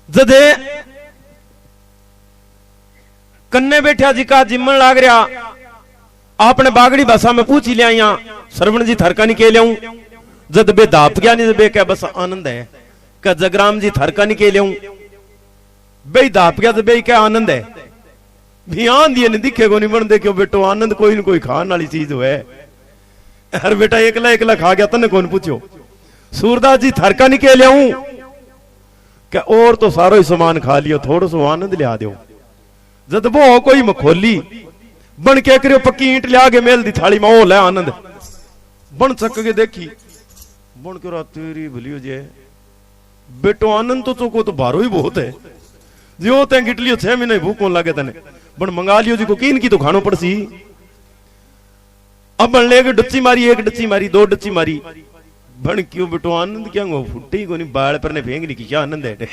जदे कन्ने बैठा जी का जिम्मन लाग रहा आपने बागड़ी भाषा में पूछ ही लिया श्रवण जी थरका नहीं के लियाऊं जद बे दाप गया नहीं बे क्या बस आनंद है क्या जगराम जी थरका नहीं के लियाऊं बे दाप गया तो बे क्या आनंद है भी आंधी नहीं दिखे को नहीं बन देखो बेटो आनंद कोई न कोई खान वाली चीज है हर बेटा एकला एकला खा गया तने कौन पूछो सूरदास जी थरका नहीं के लियाऊं क्या और तो सारो ही सामान खा लियो थोड़ा सो आनंद लिया दो जद वो कोई मखोली बन के करियो पक्की ईंट लिया के मेल दी थाली में ओ ले आनंद बन सक के देखी बन के तेरी भलियो जे बेटो आनंद तो चोको तो भारो ही बहुत है जो ते गिट लियो 6 महीने भूख कौन लागे तने बन मंगा लियो जी को कीन की तो खानो पड़सी अब बन लेके डच्ची मारी एक डच्ची मारी दो डच्ची मारी बन क्यों बेटो आनंद क्या हो फुट्टी को नहीं बाल पर ने फेंक नहीं की क्या आनंद है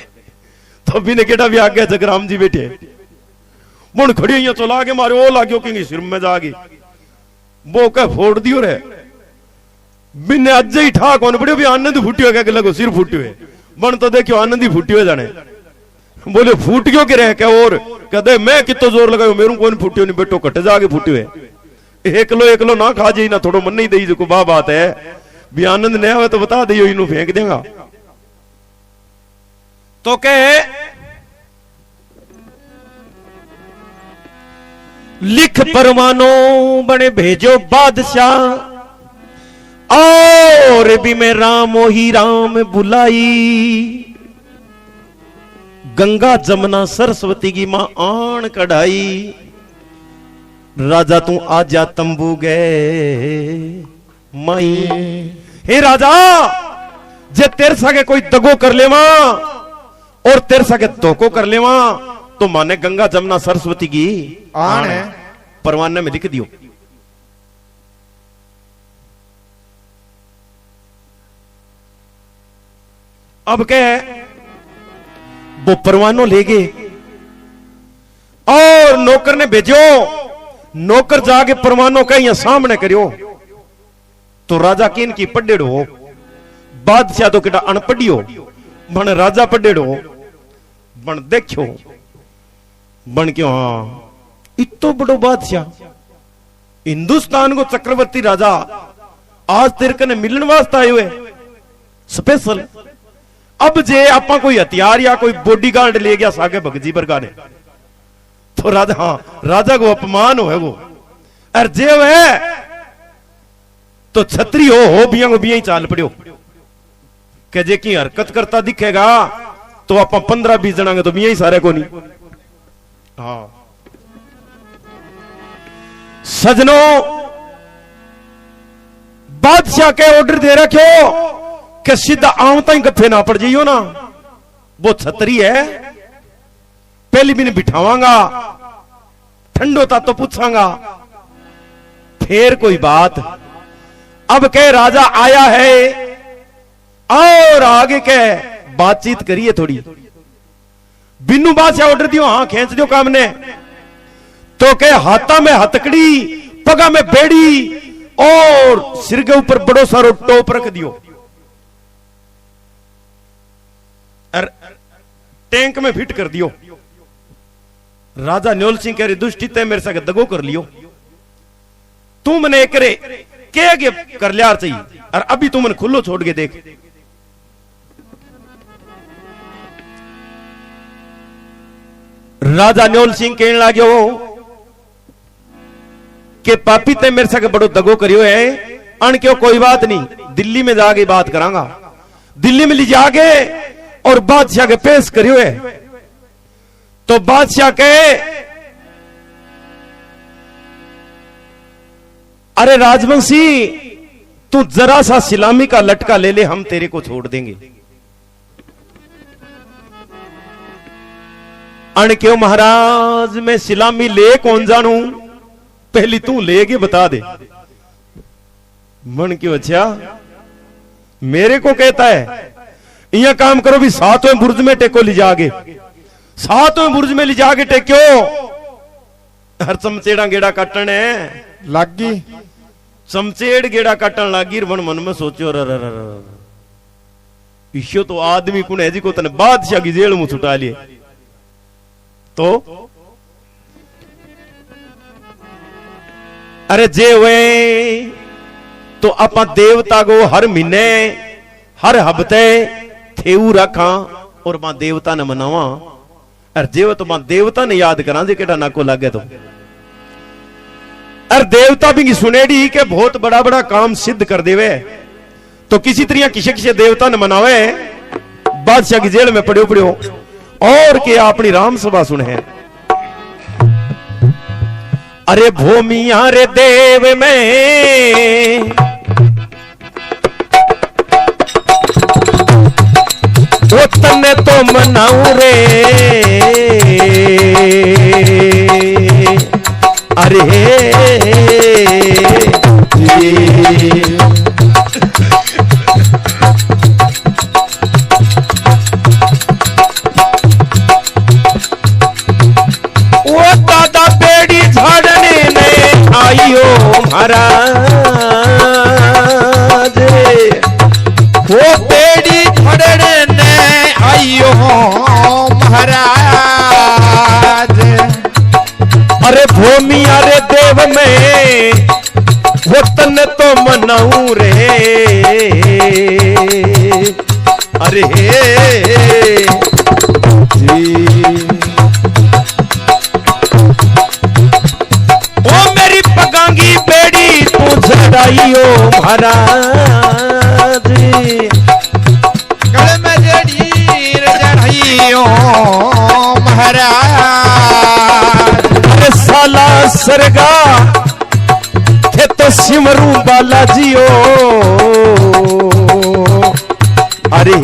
तो भी ने केटा भी आ गया जगराम जी बैठे मुन खड़ी यहाँ चला के मारे ओ लाग्यो कि सिर में जागी वो क्या फोड़ दियो रे बिन्ने अज ही ठा कौन पड़े भी आनंद फूटियो क्या लगो सिर फूटियो है बन तो देखियो आनंद ही फूटियो जाने बोले फूट क्यों के रहे क्या और कहते मैं कितो जोर लगायो मेरू कौन फूटियो नहीं बेटो कट जाके फूटियो है एकलो ना खा जाई ना थोड़ो मन नहीं दई जो बात है भी आनंद नहीं आवे तो बता दियो इन्हों फेंक देगा तो कहे लिख परवानो बने भेजो बादशाह और भी मैं राम ही राम बुलाई गंगा जमुना सरस्वती की मां आन कढ़ाई राजा तू आजा तंबू गए माई हे राजा जे तेरे सगे कोई दगो कर लेवा और तेरे सगे धोखो कर लेवा तो माने गंगा जमुना सरस्वती की आन है परवाने में लिख दियो अब क्या वो परवानो ले गए और नौकर ने भेजो नौकर जाके परवानो का यहां सामने करियो तो राजा किन की पढ़ेड़ो बादशाह तो किटा अनपढ़ियो बन राजा पढ़ेड़ो बन देखो बन क्यों हाँ इतो बड़ो बादशाह हिंदुस्तान को चक्रवर्ती राजा आज तेरे कने मिलन वास्ते आए हुए स्पेशल अब जे आपा कोई हथियार या कोई बॉडीगार्ड ले गया सागे भगजी बरगा ने तो राजा हाँ राजा को अपमान हो है वो और जे है तो छतरी हो बिया को बिया ही चाल पड़ियो के जे की हरकत करता दिखेगा तो आप 15-20 जनांगे तो बिया ही सारे को नहीं हाँ सजनों बादशाह के ऑर्डर दे रखे हो कि सीधा आवता ही गफे ना पड़ जाइयो ना वो छतरी है पहली भी नहीं बिठावांगा ठंडोता तो पूछांगा फिर कोई बात अब कह राजा आया है और आगे के बातचीत करिए थोड़ी बिन्नू बादशाह ऑर्डर दियो हाँ खींच दियो काम ने तो कह हाथा में हथकड़ी पगा में बेड़ी और सिर के ऊपर बड़ो सारो टोप रख दियो और टैंक में फिट कर दियो राजा न्योल सिंह कह रहे दुष्टी ते मेरे साथ दगो कर लियो तू मने करे के कर लिया चाहिए और अभी तू मन खुल्लो छोड़ के देख राजा न्योल सिंह कहने लगे कि पापी ते मेरे साथ बड़ो दगो करियो है अन क्यों कोई बात नहीं दिल्ली में जाके बात करांगा दिल्ली में ले जाके और बादशाह के पेश करियो है तो बादशाह कहे अरे राजवंशी तू जरा सा सिलामी का लटका ले ले हम तेरे को छोड़ देंगे अन क्यों महाराज मैं सिलामी ले कौन जानू पहली तू लेके बता दे मन क्यों अच्छा मेरे को कहता है यह काम करो भी सातवें बुर्ज में टेको ले जाके सातवें बुर्ज में ले जाके टेक्यो, हर चमचेड़ा गेड़ा काटन है लागी, चमचेड़ गेड़ा काटन लागी। मन मन में सोचो ईशो तो आदमी कुण है जी को तने बादशाह की जेल में छुटा लिए। तो अरे जे वे तो अपा देवता को हर महीने हर हफ्ते थेऊ रखा और मां देवता ने मनावा। अरे जेव तो मां देवता ने याद करा जे केटा नाको लागे तो। अरे देवता भी सुनेड़ी के बहुत बड़ा बड़ा काम सिद्ध कर देवे, तो किसी तरह किसे देवता ने मनावे। बादशाह की जेल में पड़ो पड़ो और क्या अपनी राम सभा सुने। अरे भूमिया रे देव में वो तन्ने तो मनाऊ रे। अरे वो दादा बेड़ी झाड़ने ने आइयो महाराज। वो बेड़ी झड़ने ने आइयो महाराज। अरे भूमिया रे देव में वो तन तो मनाऊ रे। अरे ओ मेरी पगांगी बेड़ी तू झड़ाइयो महाराज। गल में जड़ी चढ़ाइयो महाराज। अरे साला सरगा थे तो सिमरू बालाजियो। अरे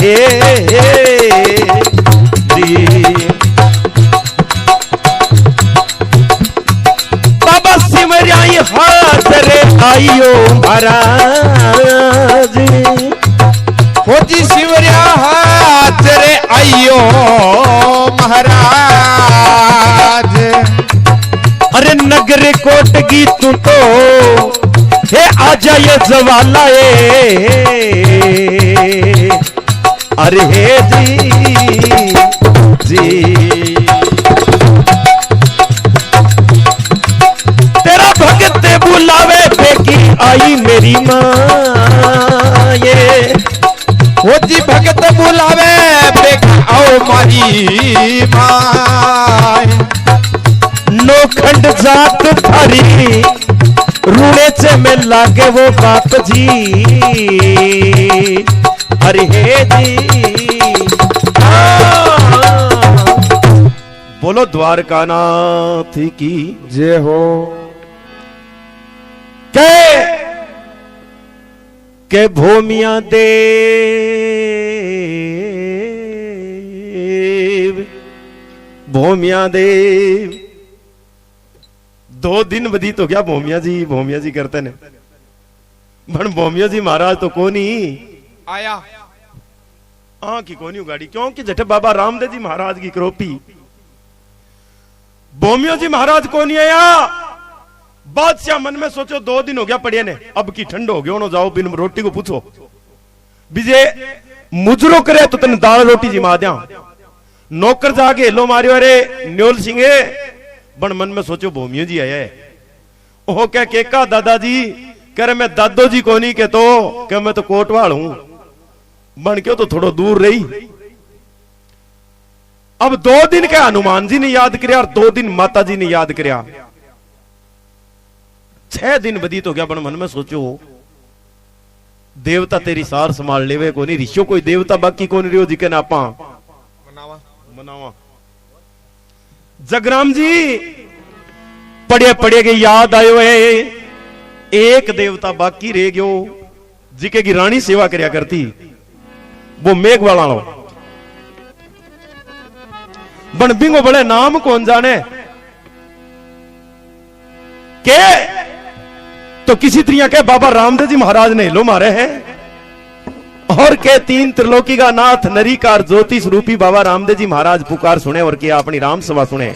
बाबा सिमरियाई हाथ रे आइयो महाराज। फौजी शिवरिया हाथ रे आइयो महाराज। अरे नगर कोट की तू तो हे आजा ये जवाला अरे हे जी तेरा भगत बुलावे बेकी आई मेरी माँ। ये फौजी भगत बुलावे बेका आओ मारी माँ। नोखंड जात थारी रूड़े से में लागे वो बाप जी। अरे हे जी बोलो द्वारका नाथ की जय हो। के भूमिया देव भूमिया देव। 2 दिन बदी तो क्या भूमिया जी करते ने बन भूमिया जी महाराज तो कोनी आया की कोनी गाड़ी क्योंकि जठे बाबा रामदेव जी महाराज की क्रोपी भूमिया जी महाराज कोनी आया। बादशाह मन में सोचो 2 दिन हो गया पड़े ने, अब की ठंड हो गया जाओ बिन रोटी को पूछो विजय मुजरो करे तो तेन दाल रोटी जिमा दिया। नौकर जाके हेलो मारियो अरे न्योल सिंह बन मन में सोचो भूमिया जी आया है। ओ क्या केका दादाजी करे मैं दादो जी कोनी के तो क्या मैं तो कोटवाल हूं बन के तो थोड़ा दूर रही। अब 2 दिन के हनुमान जी ने याद किया और 2 दिन माता जी ने याद किया। 6 दिन बदी तो क्या बन मन में सोचो देवता तेरी सार संभाल लेवे को नहीं ऋषियों कोई देवता बाकी कौन रियो जी के ना आपा मनावा। जगराम जी पढ़े पढ़े के याद आयो है एक देवता बाकी रह गयो जिके की रानी सेवा करया करती वो मेघवाला बन बिंगो बड़े नाम कौन जाने के तो किसी तरह के बाबा रामदेव जी महाराज ने लो मारे हैं और के तीन त्रिलोकी का नाथ नरीकार ज्योतिष रूपी बाबा रामदेव जी महाराज पुकार सुने और किया अपनी राम सभा सुने।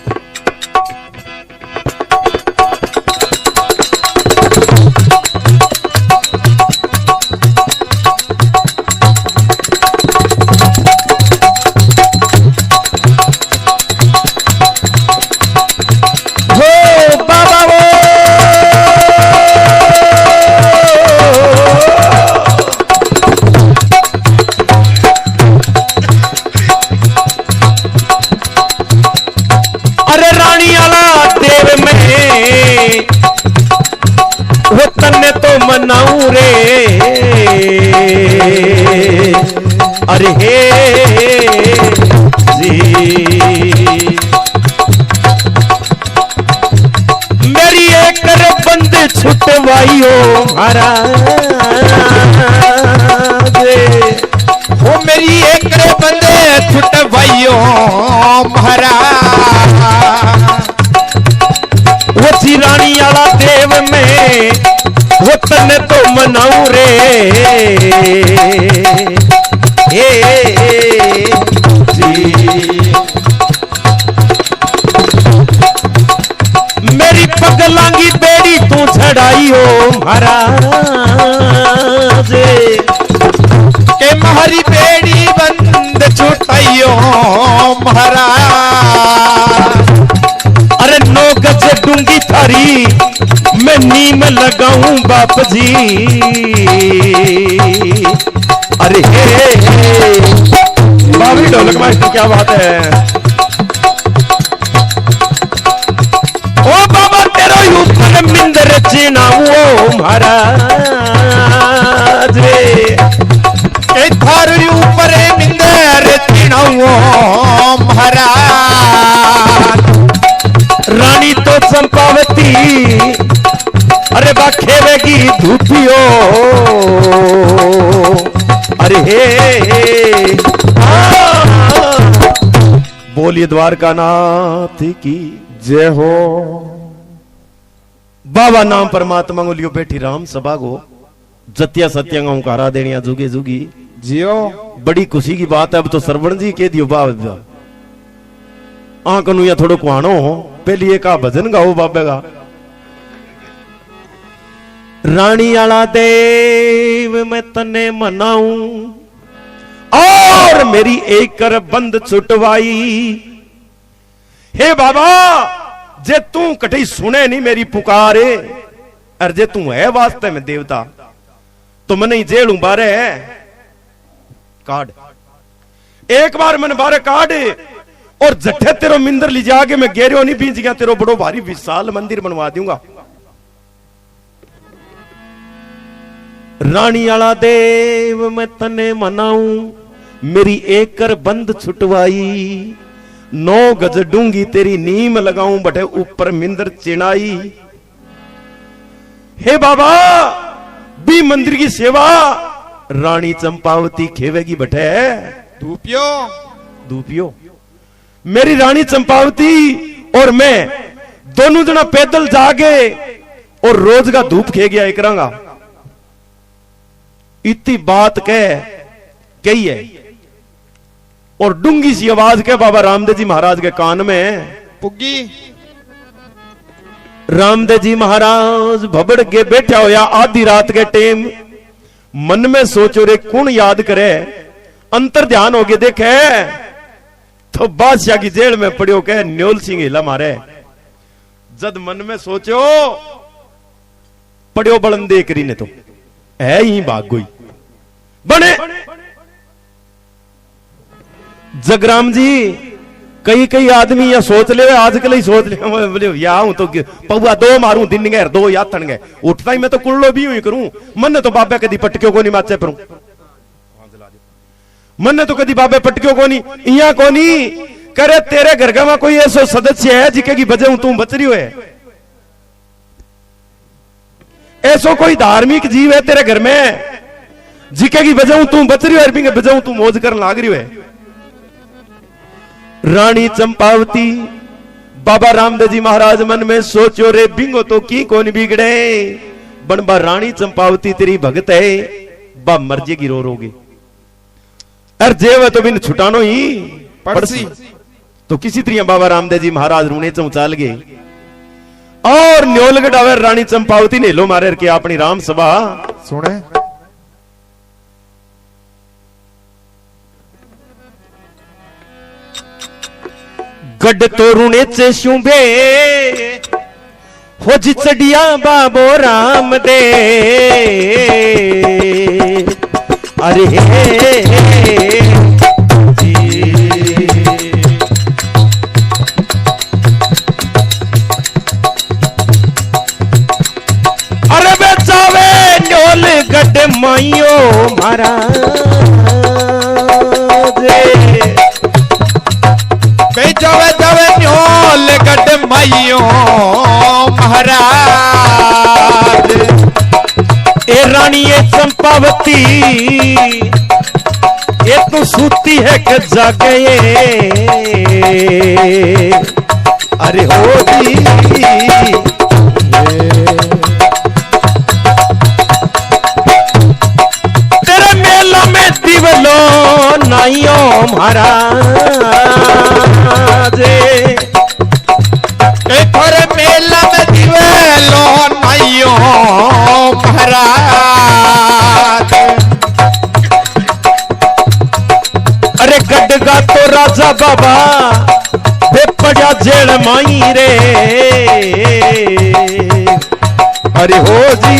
मनाऊं रे अरे हे जी मेरी एक बंद छुटवाइयो महाराज वो मेरी एक बंदे छुटवाइयो महाराज वो रानी आला देव में वो तने तो मनाऊं रे जी मेरी पगलांगी बेड़ी तू छड़ाई हो महाराज के महरी बेड़ी बंद छुटाइयो महाराज अरे 9 गज डूंगी थारी मैं नीम लगाऊं बाप जी अरे हे बाबी ढोलक मास्टर क्या बात है। ओ बाबा तेरा ऊपर मिंदर चिनाओ महाराज के थारे ऊपर मिंदर चिनाओ महाराज रानी तो चंपावती अरे बाखेवेगी धूपियो अरे हे बोलिए द्वारका नाथ की जय हो। बाबा नाम परमात्मा को लियो बैठी राम सभा को जतिया सत्यांगा करा देनिया जुगे जुगी जियो। बड़ी खुशी की बात है। अब तो श्रवण जी के दियो बाबा आंकनु या थोड़ो कुआनो पहली एक भजन गाओ बाबे का। रानी आला देव मैं तने मनाऊं और मेरी एक कर बंद छुटवाई। हे बाबा जे तू कटी सुने नहीं मेरी पुकारे और जे तू है वास्ते में देवता तो मने जेलू बारे काट एक बार मैंने बारे काट और जट्ठे तेरो मिंदर ली जाके मैं गेरियो नहीं बीच गया तेरो बड़ो भारी विशाल मंदिर बनवा दूंगा। रानी आला देव मैं तने मनाऊं मेरी एक कर बंद छुटवाई 9 गज डूंगी तेरी नीम लगाऊं बटे ऊपर मिंदर चिनाई। हे बाबा भी मंदिर की सेवा रानी चंपावती खेवेगी बटे धूपियो धूपियो मेरी रानी चंपावती और मैं दोनों जना पैदल जागे और रोज का धूप खे गया एकरांगा। इतनी बात कही है और डूंगी सी आवाज के बाबा रामदेव जी महाराज के कान में पुगी। रामदेव जी महाराज भबड़ के बैठा होया आधी रात के टाइम मन में सोचो रे कौन याद करे अंतर ध्यान हो गए देखे तो बादशाह की जेल में पड़ियो के न्योल सिंह हिला मारे जद मन में सोचो पड़ियो बलंदे करी ने तो है ही भाग गई बने जगराम जी कई कई आदमी या सोच ले आजकल ही सोच ले बोले या हूं तो पौआ 2 मारूं दिन गए 2 यातन गए उठता ही मैं तो कुल्लो भी हुई करूं मन तो बाबे कदी पटक्यो को नहीं माचे परूं मन तो कदी बाबे पटक्यो को नहीं इया को नहीं करे तेरे घर का में कोई ऐसा सदस्य है जिके की वजह तू बच रही है ऐसो कोई धार्मिक जीव है तेरे घर में जिके की वजह तू बच रही है वजह तू मौज कर लाग रही है। रानी चंपावती बाबा रामदेव जी महाराज मन में सोचो रे बिंगो तो की कौन बिगड़े बनबा रानी चंपावती तेरी भगत है बा मर्जी की रो रोगे अर जेव तो बिन छुटानो ही पड़सी। तो किसी तरह बाबा रामदेव जी महाराज रूने चौचाल गए और न्योलगढ़ आवे रानी चंपावती ने लो मारे के अपनी राम सभा सुने गड तो रूने चे शुंभे हो जी चढ़िया बाबो राम दे अरे अरे बेचावे न्योल गड माइयो महाराज जावे जावे न्योल गड माइयो महाराज ए रानी ये चंपावती ये तो सूती है कि जागे अरे हो जी तेरे मेला में दिवलो नाइयो महाराज थोड़े मेला में दिवेलो नाइयो महाराज अरे गडगा तो राजा बाबा बेपड़ा जेल माई रे अरे हो जी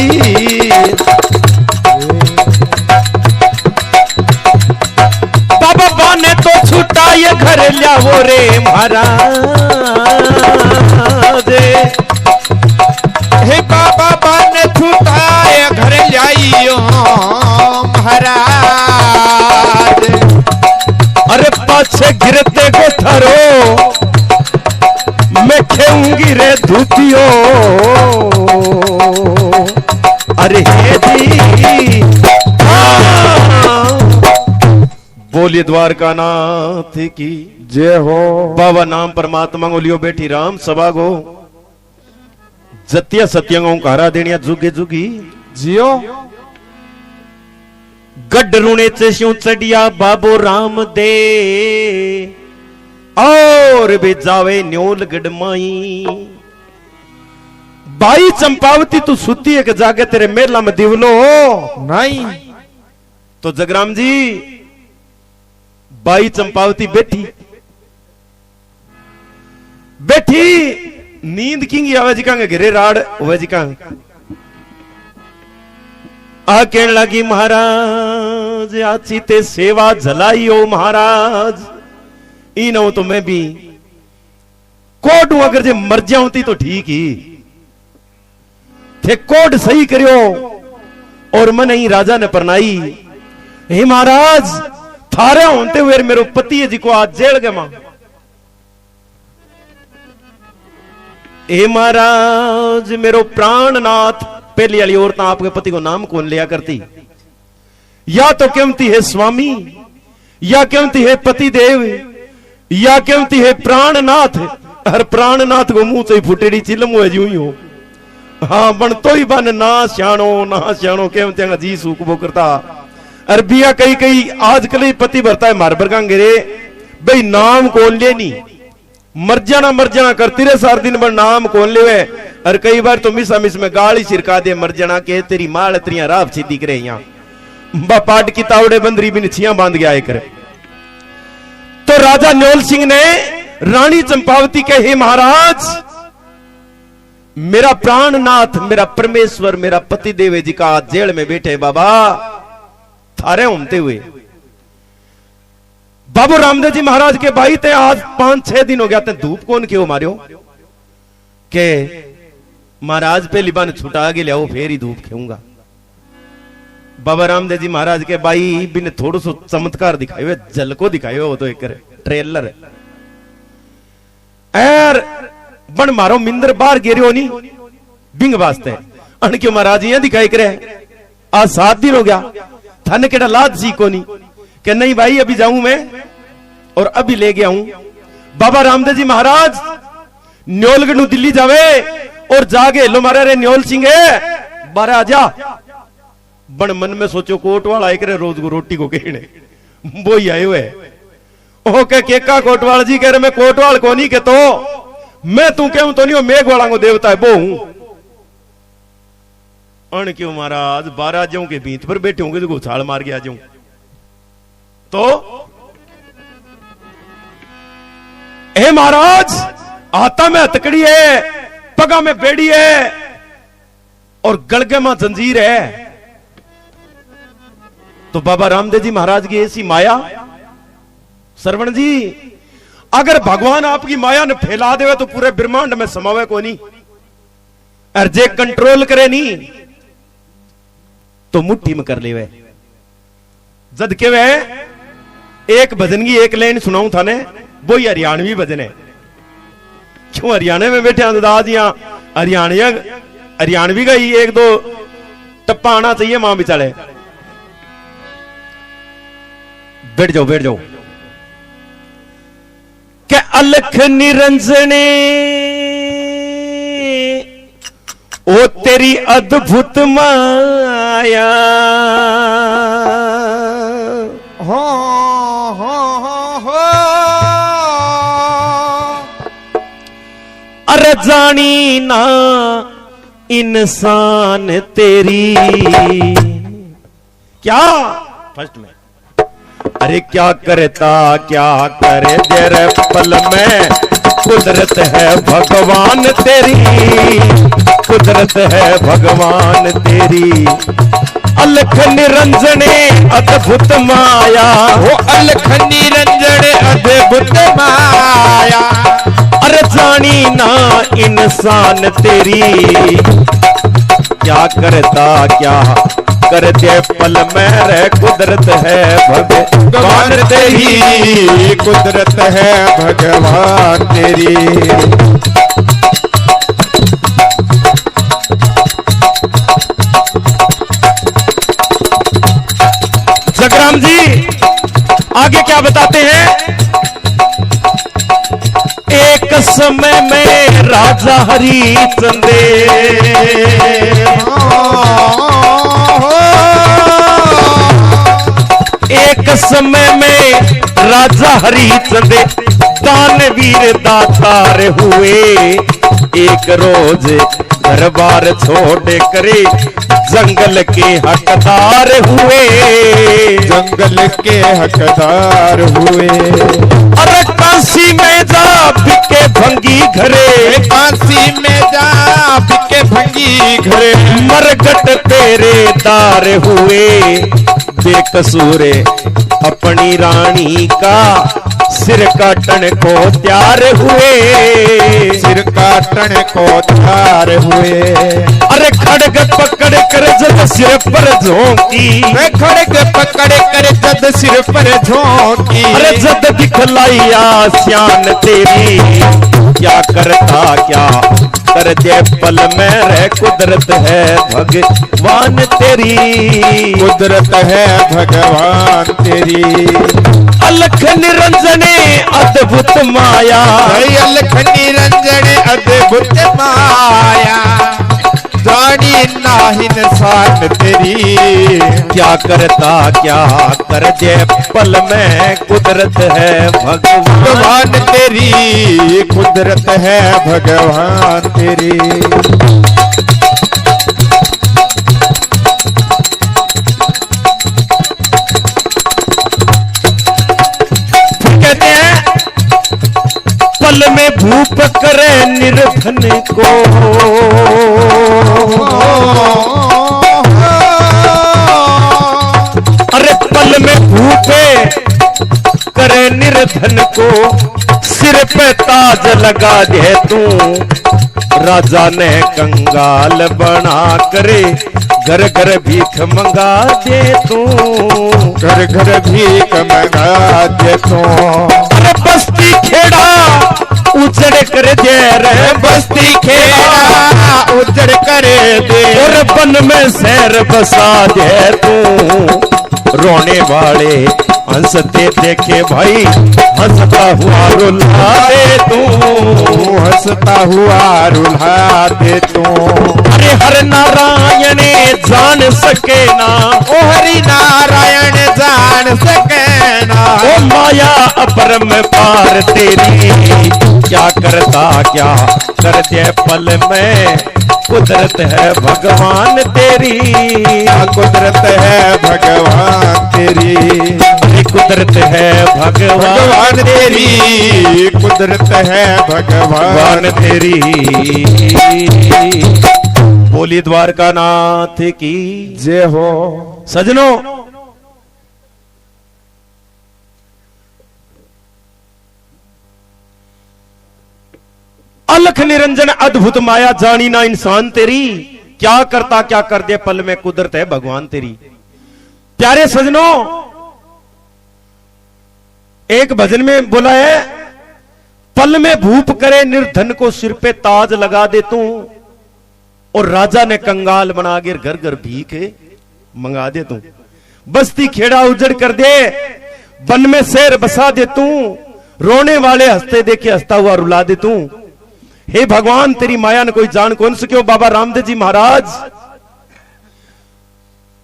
बाबा बाने तो छुटा ये घर लियावो रे महाराज हे बाबा बाने छुटाए घर लाइयो महाराज अरे पाछे गिरते को थरो मैं खेऊंगी रे धूतियो अरे हे जी बोलिए द्वारका नाथ की जय हो। बाबा नाम परमात्मा को लियो बेटी राम सभा गो जतिया सत्यंगों कारा देनिया जुगे जुगी जियो गड रूणे से श्यू चढ़िया बाबो राम दे और बे जावे न्योल गड माई बाई चंपावती तू सुती है कि जागे तेरे मेला में दिवलो नहीं तो जगराम जी बाई चंपावती बैठी बैठी नींद किंगी आवे जी कांगे घरे राड होवे जी कांगे आ कहने लगी महाराज आची ते सेवा जलाई हो महाराज इन हो तो मैं भी कोड हूं अगर जे मर जाऊंती तो ठीक ही थे कोड सही करियो और मन ही राजा ने परनाई हे महाराज थारे होते हुए मेरो पति है जी को आज जेल गए मां हे महाराज मेरो प्राणनाथ पहली वाली औरत आपके पति को नाम कौन लिया करती या तो कहती है स्वामी या कहती है पति देव या कहती है प्राणनाथ हर प्राणनाथ को मुंह से फुटेड़ी चिलम हुए जी हो हाँ बन तो ही बन ना श्याणो कहते जी सूख वो करता अरबिया कई कई आजकल ही पति भरता है मार बरगांगे रे भाई नाम कौन ले नहीं मर जाना करती रहे सार दिन भर नाम कौन ले और कई बार तो मिस में गाली छिड़का दे मर जाना के तेरी माल त्रिया राब सी दिख रहे यहाँ पाट की तावड़े बंदरी भी छिया बांध गया करे तो राजा न्योल सिंह ने रानी चंपावती के हे महाराज मेरा प्राणनाथ मेरा परमेश्वर मेरा पति देव जी का जेल में बैठे बाबा थारे होमते हुए बाबू रामदेव जी महाराज के भाई थे आज 5-6 दिन हो गया थे धूप कौन क्यों मारियो के महाराज पहली बार छुटा के लियाओ फिर ही धूप खेऊंगा बाबा रामदेव जी महाराज के भाई बिन थोड़ा सो चमत्कार दिखाए हुए जल को दिखाए हुए वो तो एक ट्रेलर एर बन मारो मिंदर बाहर गिरियो नहीं बिंग वास्ते अन क्यों महाराज ये दिखाई करे आज 7 दिन हो गया थाने केड़ा लाद सी को नहीं कि नहीं भाई अभी जाऊं मैं और अभी ले गया हूं बाबा रामदेव जी महाराज न्योलगढ़ नु दिल्ली जावे और जागे लो मारे रे न्योल सिंह बारे आजा बन मन में सोचो कोट वाला एक रे रोज को रोटी को कहने वो ही आए हुए ओके केका कोटवाल जी कह रहे मैं कोटवाल को नहीं के तो मैं तू कहूं तो नहीं हो मेघ वाला को देवता है वो हूं अण क्यों महाराज 12 जाऊं के बीच पर बैठे होंगे तो छाल मार के आ जाऊं तो हे महाराज आता में हथकड़ी है पगा में बेड़ी है और गलगे में जंजीर है तो बाबा रामदेव जी महाराज की ऐसी माया श्रवण जी अगर भगवान आपकी माया ने फैला देवे तो पूरे ब्रह्मांड में समावे को नहीं और जे कंट्रोल करे नहीं तो मुट्ठी में कर लेवे जद के वे एक भजन की एक लाइन सुनाऊं था ने वो ही हरियाणवी भजन है क्यों हरियाणा में बैठे दाद यहाँ हरियाणवी का ही एक दो टप्पा आना चाहिए मां बिचारे बैठ जाओ के अलख निरंजने ओ तेरी अद्भुत माया हो अरे जानी ना इंसान तेरी क्या फर्स्ट में अरे क्या करता क्या करे तेरे पल में कुदरत है भगवान तेरी कुदरत है भगवान तेरी अलख निरंजने अद्भुत माया वो अलख निरंजने अद्भुत माया अरे जानी ना इंसान तेरी क्या करता क्या कर दे पल में रे कुदरत है भगवान तेरी कुदरत है भगवान तेरी जगराम जी आगे क्या बताते हैं एक समय में राजा हरिश्चंद्र एक समय में राजा हरिश्चंद्र दानवीर दातार हुए एक रोज घर बार छोड़ करे जंगल के हकदार हुए जंगल के हकदार हुए अरे काशी में जा बिके भंगी घरे काशी में जा बिके भंगी घरे मरगट तेरे दार हुए बेकसूरे अपनी रानी का सिर काटने को तैयार हुए सिर काटने को तैयार हुए अरे खड़ग पकड़ कर जद सिर पर झोंकी खड़ग पकड़ कर जद सिर पर झोंकी अरे जद दिखलाई आसियान तेरी क्या करता क्या कर दे पल में रे कुदरत है भगवान तेरी कुदरत है भगवान तेरी अलख निरंजने अद्भुत माया अलख निरंजने अद्भुत माया जानी नाही इंसान तेरी क्या करता क्या कर दे पल में कुदरत है भगवान तेरी कुदरत है भगवान तेरी कहते हैं पल में भूप करे निर्धन को अरे पल में भूपे करे निर्धन को सिर पे ताज लगा दे तू राजा ने कंगाल बना करे घर घर भीख मंगा दे तू घर घर भीख मंगा दे तू अरे बस्ती खेड़ा उजड़ कर दे रे बस्ती खेड़ा उजड़ करे दे और बन में शहर बसा दे तू रोने वाले हंसते देखे भाई हंसता हुआ रुला दे तू हंसता हुआ रुला दे तू अरे हर नारायण जान सके ना ओ हरि नारायण जान सके ओ माया अपरम पार तेरी, क्या करता क्या कर दे पल में, कुदरत है भगवान तेरी, कुदरत है भगवान तेरी, कुदरत है भगवान तेरी, कुदरत है भगवान तेरी। बोली द्वारका नाथ की जय हो। सजनों, अलख निरंजन अद्भुत माया जानी ना इंसान तेरी, क्या करता क्या कर दे पल में, कुदरत है भगवान तेरी। प्यारे सजनों, एक भजन में बोला है, पल में भूप करे निर्धन को सिर पे ताज लगा दे तू, और राजा ने कंगाल बना के घर घर भीख मंगा दे तू, बस्ती खेड़ा उजड़ कर दे, वन में शेर बसा दे तू, रोने वाले हंसते देखे हंसता हुआ रुला दे तू। हे भगवान तेरी माया ने कोई जान कौन सके। बाबा रामदेव जी महाराज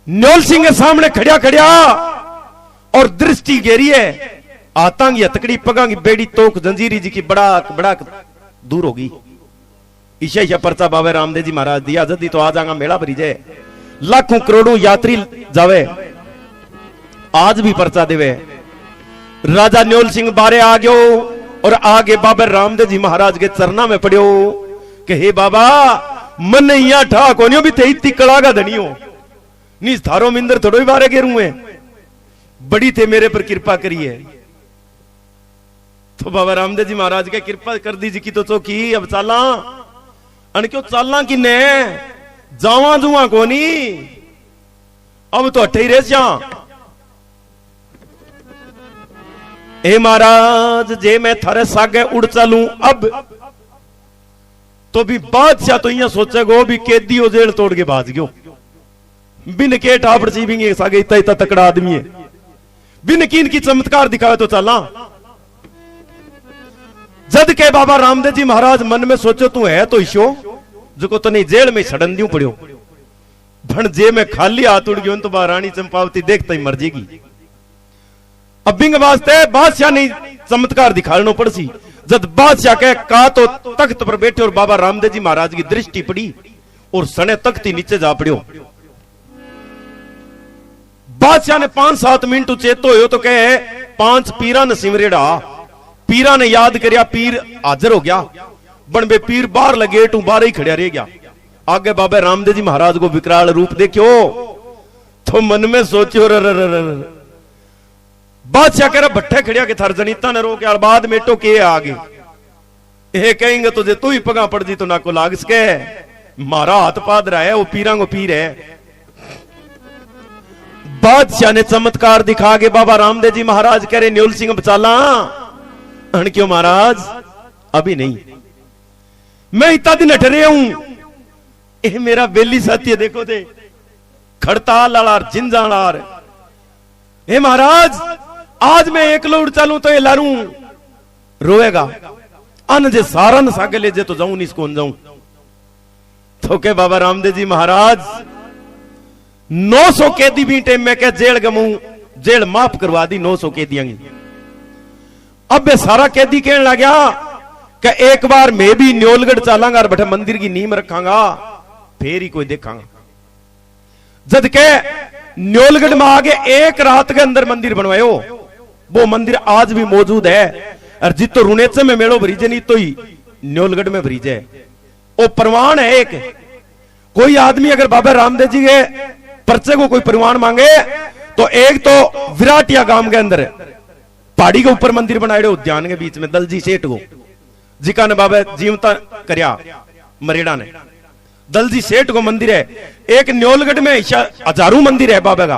न्योल सिंह के सामने खड़िया खड़िया और दृष्टि गेरी है, आतांगी हथकड़ी पगांगी बेड़ी तोक जंजीरी जी की बड़ा बड़ा दूर होगी। ईशा पर्चा बाबा रामदेव जी महाराज दिया जदी तो आ जाएगा मेला भरी जाए, लाखों करोड़ों यात्री जावे, आज भी पर्चा देवे। राजा न्योल सिंह बारे आ गयो और आगे बाबा रामदेव जी महाराज के चरना में पड़ियो कि हे बाबा मन यहाँ ठा कोनियो भी थे कड़ागा धनियो नीस थारो मिंदर थोड़ो ही बारे गेरू है, बड़ी थे मेरे पर कृपा करिए। तो बाबा रामदेव जी महाराज के कृपा कर दी जी की तो की अब चाला अन क्यों चालना कि ने जावा जुआ कोनी, अब तो अठे ही रह। ए महाराज जे मैं थारे सागे उड़ चलूं अब, तो भी बादशाह तो इया सोचेगो भी कैदी हो जेल तोड़ के भाज गयो, बिन के ठापड़ चीबिंगे सागे इतना इतना तकड़ा आदमी है, बिन कीन की चमत्कार दिखावे तो चला। जद के बाबा रामदेव जी महाराज मन में सोचो तू है तो ईशो जो तो नहीं जेल में सड़न दियो पड़ियो, भण जे में खाली हाथ उड़ गयो तो बा रानी चंपावती देखता ही मर जाएगी। अब बिंग वास्ते बादशाह ने चमत्कार दिखानो पड़सी। जब बादशाह के का तो तख्त पर बैठे और बाबा रामदेव जी महाराज की दृष्टि पड़ी और सने तख्त ही नीचे जा पड़ियो। बादशाह ने 5-7 मिनट चेतो हो तो कहे 5 पीरा ने सिमरेड़ा, पीरा ने याद करया, पीर हाजिर हो गया, बन बे पीर बाहर लगे टू बाहर ही खड़ा रह गया। आगे बाबा रामदेव जी महाराज को विकराल रूप देखियो तो मन में सोचियो बादशाह कह रहा भट्टे खड़िया के थर जनीता ने रोक यार बाद में तो के आगे ये कहेंगे तुझे तू ही पगा पड़ जी तो ना को लाग सके, मारा हाथ पाद रहा है वो पीरा को पीर है। बादशाह ने चमत्कार दिखा के बाबा रामदेव जी महाराज कह रहे न्योल सिंह बचाला, अन क्यों महाराज अभी नहीं, मैं इतना दिन हट रहा हूं, ये मेरा बेली साथी है देखो दे खड़ताल लार जिंजानार, हे महाराज आज मैं एक उड़ चलूं तो ये लारू रोएगा, अन जे सारन सागे ले जे तो जाऊं नहीं कौन जाऊं। तो के बाबा रामदेव जी महाराज 900 कैदी भी टाइम में के जेल गमू, जेल माफ करवा दी 900 कैदियां। अब वे सारा कैदी कहने लग गया कि एक बार मैं भी न्योलगढ़ चलांगा और बैठे मंदिर की नींव रखांगा फिर ही कोई देखांगा। जद के न्योलगढ़ में आगे एक रात के अंदर मंदिर बनवायो, वो मंदिर आज भी मौजूद है, और जितो रुनेचे में मेड़ो भरीजे नहीं तो ही न्योलगढ़ में भरीजे, वो प्रमाण है। एक कोई आदमी अगर बाबा रामदेव जी के पर्चे को कोई प्रमाण मांगे तो एक तो विराटिया गांव के अंदर पहाड़ी के ऊपर मंदिर बनाए उद्यान के बीच में दलजी सेठ को जिका ने बाबा जीवता करया मरेड़ा ने, दलजी सेठ को मंदिर है। एक न्योलगढ़ में हजारों मंदिर है बाबा का,